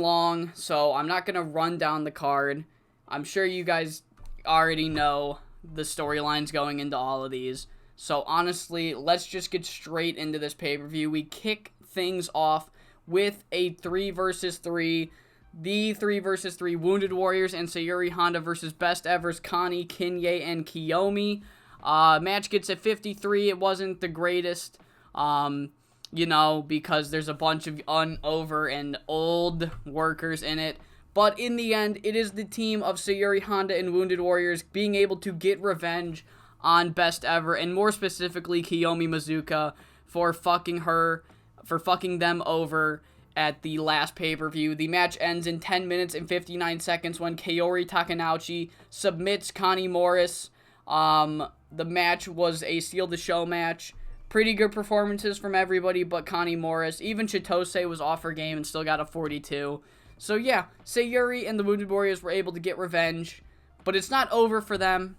long, so I'm not going to run down the card. I'm sure you guys already know the storylines going into all of these. So honestly, let's just get straight into this pay-per-view. We kick things off with a 3 versus 3. The 3 versus 3 Wounded Warriors and Sayuri Honda versus Best Ever's Connie, Kinye, and Kiyomi. Match gets at 53. It wasn't the greatest, because there's a bunch of over and old workers in it. But in the end, it is the team of Sayuri Honda and Wounded Warriors being able to get revenge on Best Ever, and more specifically Kiyomi Mizuka for fucking them over at the last pay-per-view. The match ends in 10 minutes and 59 seconds when Kaori Takanouchi submits Connie Morris. The match was a Steal the Show match. Pretty good performances from everybody but Connie Morris. Even Chitose was off her game and still got a 42. So yeah, Sayuri and the Wounded Warriors were able to get revenge, but it's not over for them,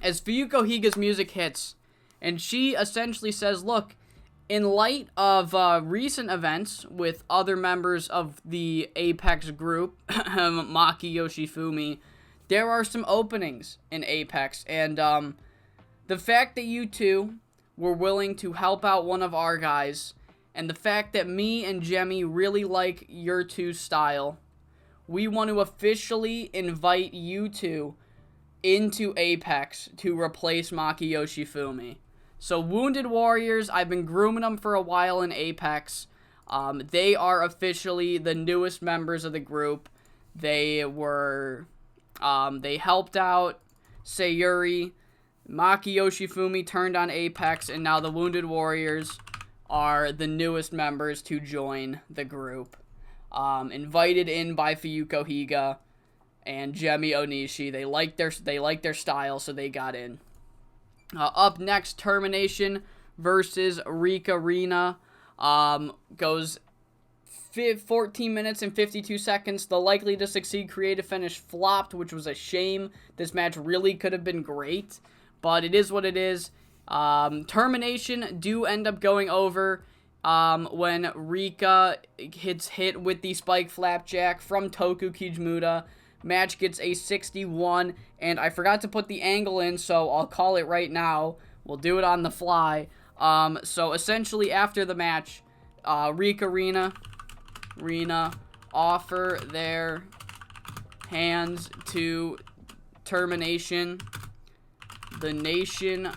as Fuyuko Higa's music hits, and she essentially says, look, in light of recent events with other members of the Apex group, Maki Yoshifumi, there are some openings in Apex, and the fact that you two were willing to help out one of our guys, and the fact that me and Jemmy really like your two style, we want to officially invite you two into Apex to replace Maki Yoshifumi. So Wounded Warriors, I've been grooming them for a while in Apex. They are officially the newest members of the group. They helped out Sayuri. Maki Yoshifumi turned on Apex, and now the Wounded Warriors are the newest members to join the group. Invited in by Fuyuko Higa and Jemi Onishi. They like their style, so they got in. Up next, Termination versus Rika Rina. Goes 14 minutes and 52 seconds. The likely to succeed creative finish flopped, which was a shame. This match really could have been great, but it is what it is. Termination do end up going over when Rika gets hit with the spike flapjack from Toku Kijimura. Match gets a 61, and I forgot to put the angle in, so I'll call it right now. We'll do it on the fly. So essentially after the match, Rika Rina offer their hands to Termination. The Nation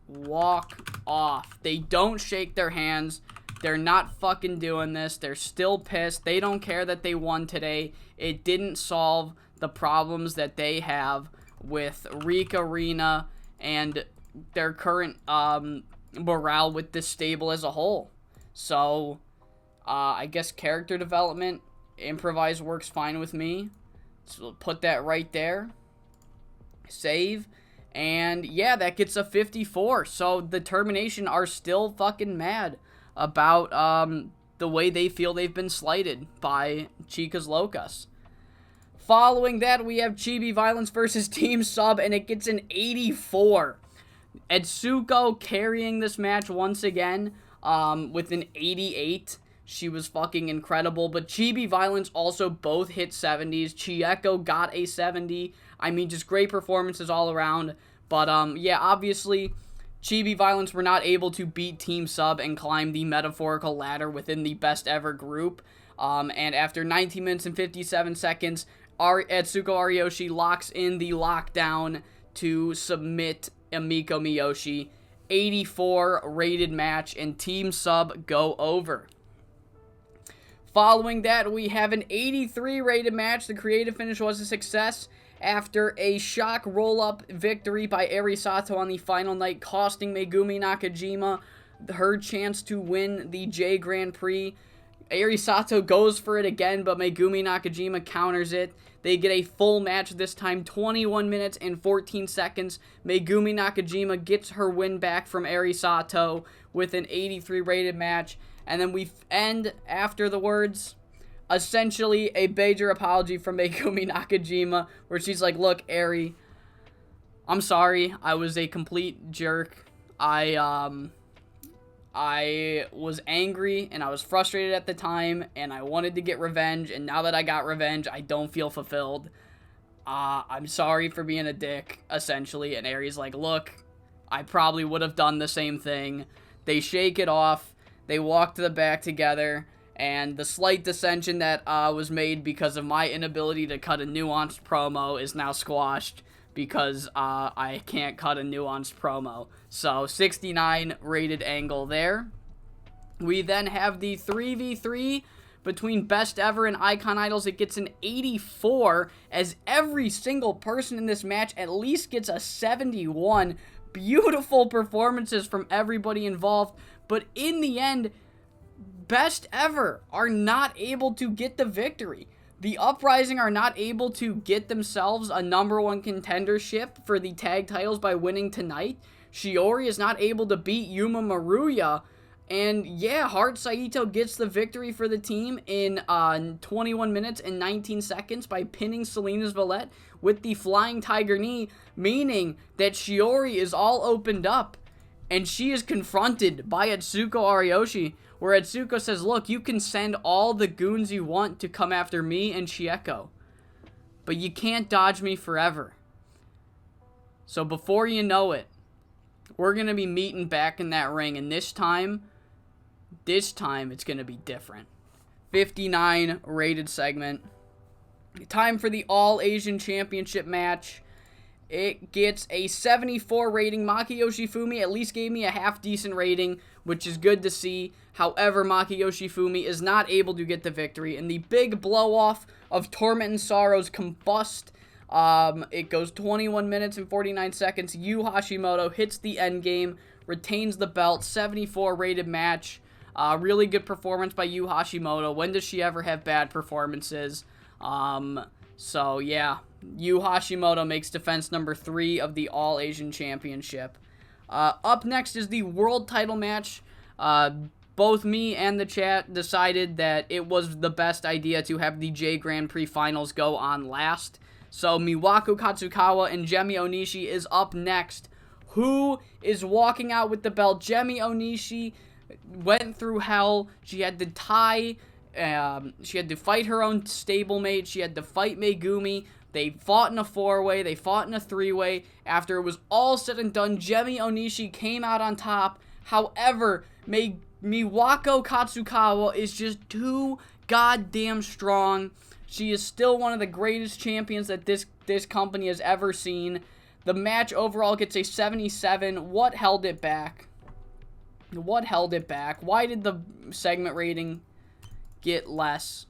walk off. They don't shake their hands. They're not fucking doing this. They're still pissed. They don't care that they won today. It didn't solve the problems that they have with Rika Rina and their current morale with this stable as a whole. So, I guess character development, improvise works fine with me. So put that right there. Save. And yeah, that gets a 54. So the Termination are still fucking mad about the way they feel they've been slighted by Chicas Locas. Following that, we have Chibi Violence versus Team Sub, and it gets an 84. Etsuko carrying this match once again with an 88. She was fucking incredible, but Chibi Violence also both hit 70s. Chieko got a 70. I mean, just great performances all around. But, yeah, obviously, Chibi Violence were not able to beat Team Sub and climb the metaphorical ladder within the best ever group. And after 19 minutes and 57 seconds, Etsuko Ariyoshi locks in the lockdown to submit Emiko Miyoshi. 84 rated match, and Team Sub go over. Following that, we have an 83 rated match. The creative finish was a success after a shock roll-up victory by Eri Sato on the final night, costing Megumi Nakajima her chance to win the J Grand Prix. Eri Sato goes for it again, but Megumi Nakajima counters it. They get a full match this time, 21 minutes and 14 seconds. Megumi Nakajima gets her win back from Eri Sato with an 83 rated match. And then we end after the words, essentially a major apology from Megumi Nakajima, where she's like, look, Eri, I'm sorry, I was a complete jerk. I was angry and I was frustrated at the time and I wanted to get revenge, and now that I got revenge, I don't feel fulfilled. I'm sorry for being a dick, essentially. And Eri's like, look, I probably would have done the same thing. They shake it off. They walk to the back together, and the slight dissension that was made because of my inability to cut a nuanced promo is now squashed because I can't cut a nuanced promo. So 69 rated angle there. We then have the 3v3 between Best Ever and Icon Idols. It gets an 84, as every single person in this match at least gets a 71. Beautiful performances from everybody involved, but in the end, Best Ever are not able to get the victory. The Uprising are not able to get themselves a #1 contendership for the tag titles by winning tonight. Shiori is not able to beat Yuma Maruya. And yeah, Hart Saito gets the victory for the team in 21 minutes and 19 seconds by pinning Selena's Valette with the Flying Tiger Knee, meaning that Shiori is all opened up. And she is confronted by Etsuko Ariyoshi, where Etsuko says, look, you can send all the goons you want to come after me and Chieko, but you can't dodge me forever. So before you know it, we're going to be meeting back in that ring, and this time it's going to be different. 59 rated segment. Time for the All Asian Championship match. It gets a 74 rating. Maki Yoshifumi at least gave me a half decent rating, which is good to see. However, Maki Yoshifumi is not able to get the victory, and the big blow-off of Torment and Sorrow's combust. It goes 21 minutes and 49 seconds. Yu Hashimoto hits the endgame, retains the belt, 74 rated match. Really good performance by Yu Hashimoto. When does she ever have bad performances? So, yeah. Yu Hashimoto makes defense number 3 of the All-Asian Championship. Up next is the world title match. Both me and the chat decided that it was the best idea to have the J Grand Prix finals go on last. So Miwako Katsukawa and Gemi Onishi is up next. Who is walking out with the belt? Gemi Onishi went through hell. She had to she had to fight her own stablemate. She had to fight Megumi. They fought in a 4-way. They fought in a 3-way. After it was all said and done, Gemi Onishi came out on top. However, Miwako Katsukawa is just too goddamn strong. She is still one of the greatest champions that this company has ever seen. The match overall gets a 77. What held it back? What held it back? Why did the segment rating get less?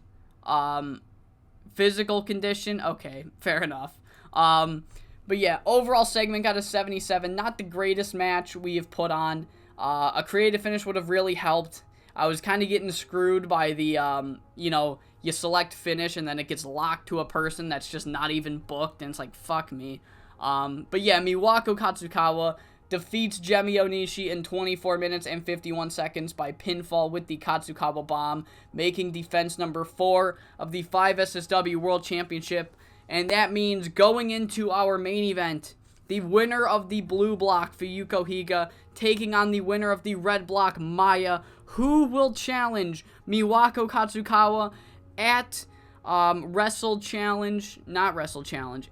Physical condition? Okay, fair enough. But yeah, overall segment got a 77. Not the greatest match we have put on. A creative finish would have really helped. I was kind of getting screwed by the, you select finish and then it gets locked to a person that's just not even booked, and it's like, fuck me. But yeah, Miwako Katsukawa defeats Gemi Onishi in 24 minutes and 51 seconds by pinfall with the Katsukawa Bomb, making defense number 4 of the 5SSW World Championship. And that means going into our main event, the winner of the blue block, Fuyuko Higa, taking on the winner of the red block, Maya, who will challenge Miwako Katsukawa at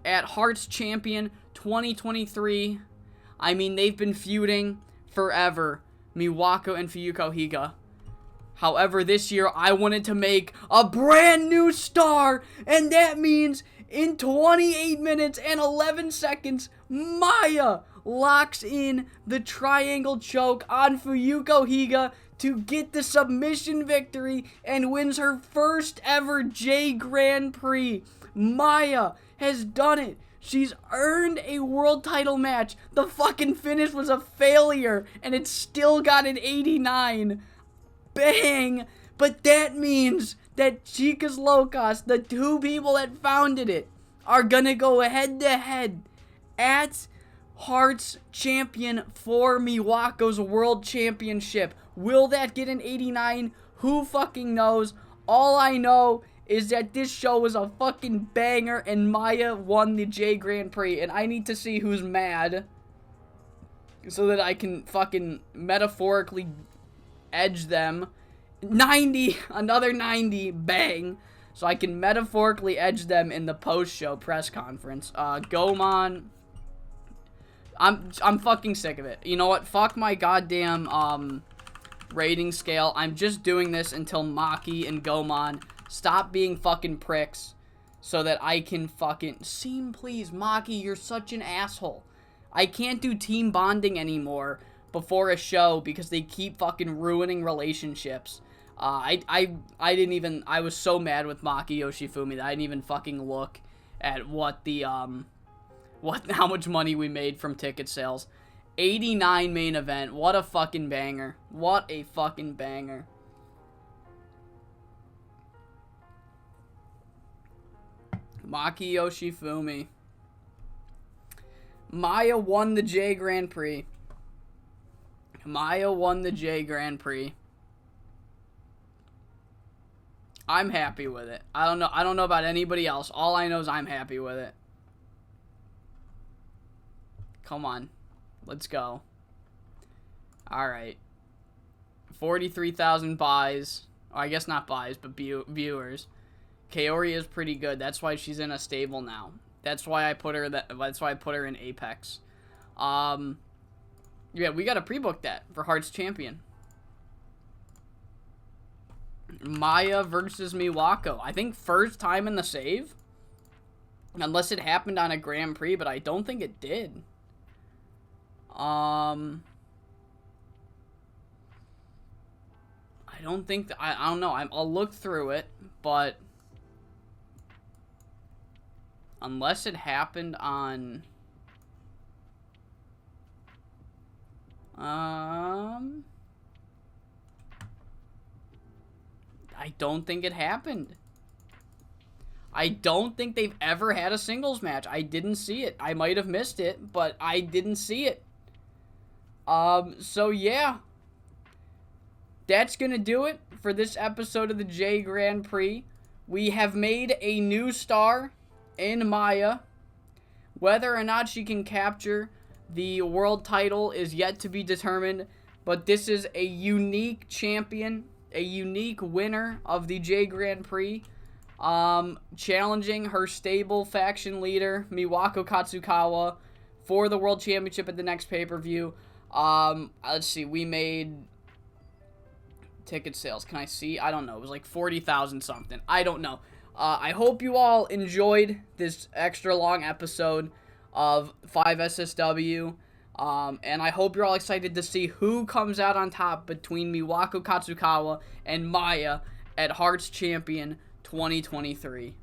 at Hearts Champion 2023. I mean, they've been feuding forever, Miwako and Fuyuko Higa. However, this year, I wanted to make a brand new star, and that means in 28 minutes and 11 seconds, Maya locks in the triangle choke on Fuyuko Higa to get the submission victory and wins her first ever J Grand Prix. Maya has done it. She's earned a world title match. The fucking finish was a failure, and it still got an 89. Bang! But that means that Chicas Locas, the two people that founded it, are gonna go head-to-head at Hearts Champion for Miwako's World Championship. Will that get an 89? Who fucking knows? All I know is that this show was a fucking banger and Maya won the J Grand Prix, and I need to see who's mad so that I can fucking metaphorically edge them. 90, another 90, bang. So I can metaphorically edge them in the post-show press conference. Gomon, I'm fucking sick of it. You know what? Fuck my goddamn rating scale. I'm just doing this until Maki and Gomon stop being fucking pricks so that I can fucking... Seam, please. Maki, you're such an asshole. I can't do team bonding anymore before a show because they keep fucking ruining relationships. I didn't even... I was so mad with Maki Yoshifumi that I didn't even fucking look at what the, how much money we made from ticket sales. 89 main event. What a fucking banger. What a fucking banger. Maki Yoshifumi. Maya won the J Grand Prix. Maya won the J Grand Prix. I'm happy with it. I don't know about anybody else. All I know is I'm happy with it. Come on. Let's go. Alright. 43,000 buys. Oh, I guess not buys, but viewers. Kaori is pretty good. That's why she's in a stable now. That's why I put her in Apex. Yeah, we gotta pre-book that for Hearts Champion. Maya versus Miwako. I think first time in the save. Unless it happened on a Grand Prix, but I don't think it did. I don't think I don't know. I'll look through it, but unless it happened on I don't think it happened. I don't think they've ever had a singles match. I didn't see it. I might have missed it, but I didn't see it. So yeah. That's going to do it for this episode of the J Grand Prix. We have made a new star in Maya. Whether or not she can capture the world title is yet to be determined, but this is a unique champion, a unique winner of the J Grand Prix, challenging her stable faction leader, Miwako Katsukawa, for the World Championship at the next pay-per-view. Let's see, we made ticket sales. Can I see? I don't know. It was like 40,000 something. I don't know. I hope you all enjoyed this extra long episode of 5SSW. And I hope you're all excited to see who comes out on top between Miwako Katsukawa and Maya at Hearts Champion 2023.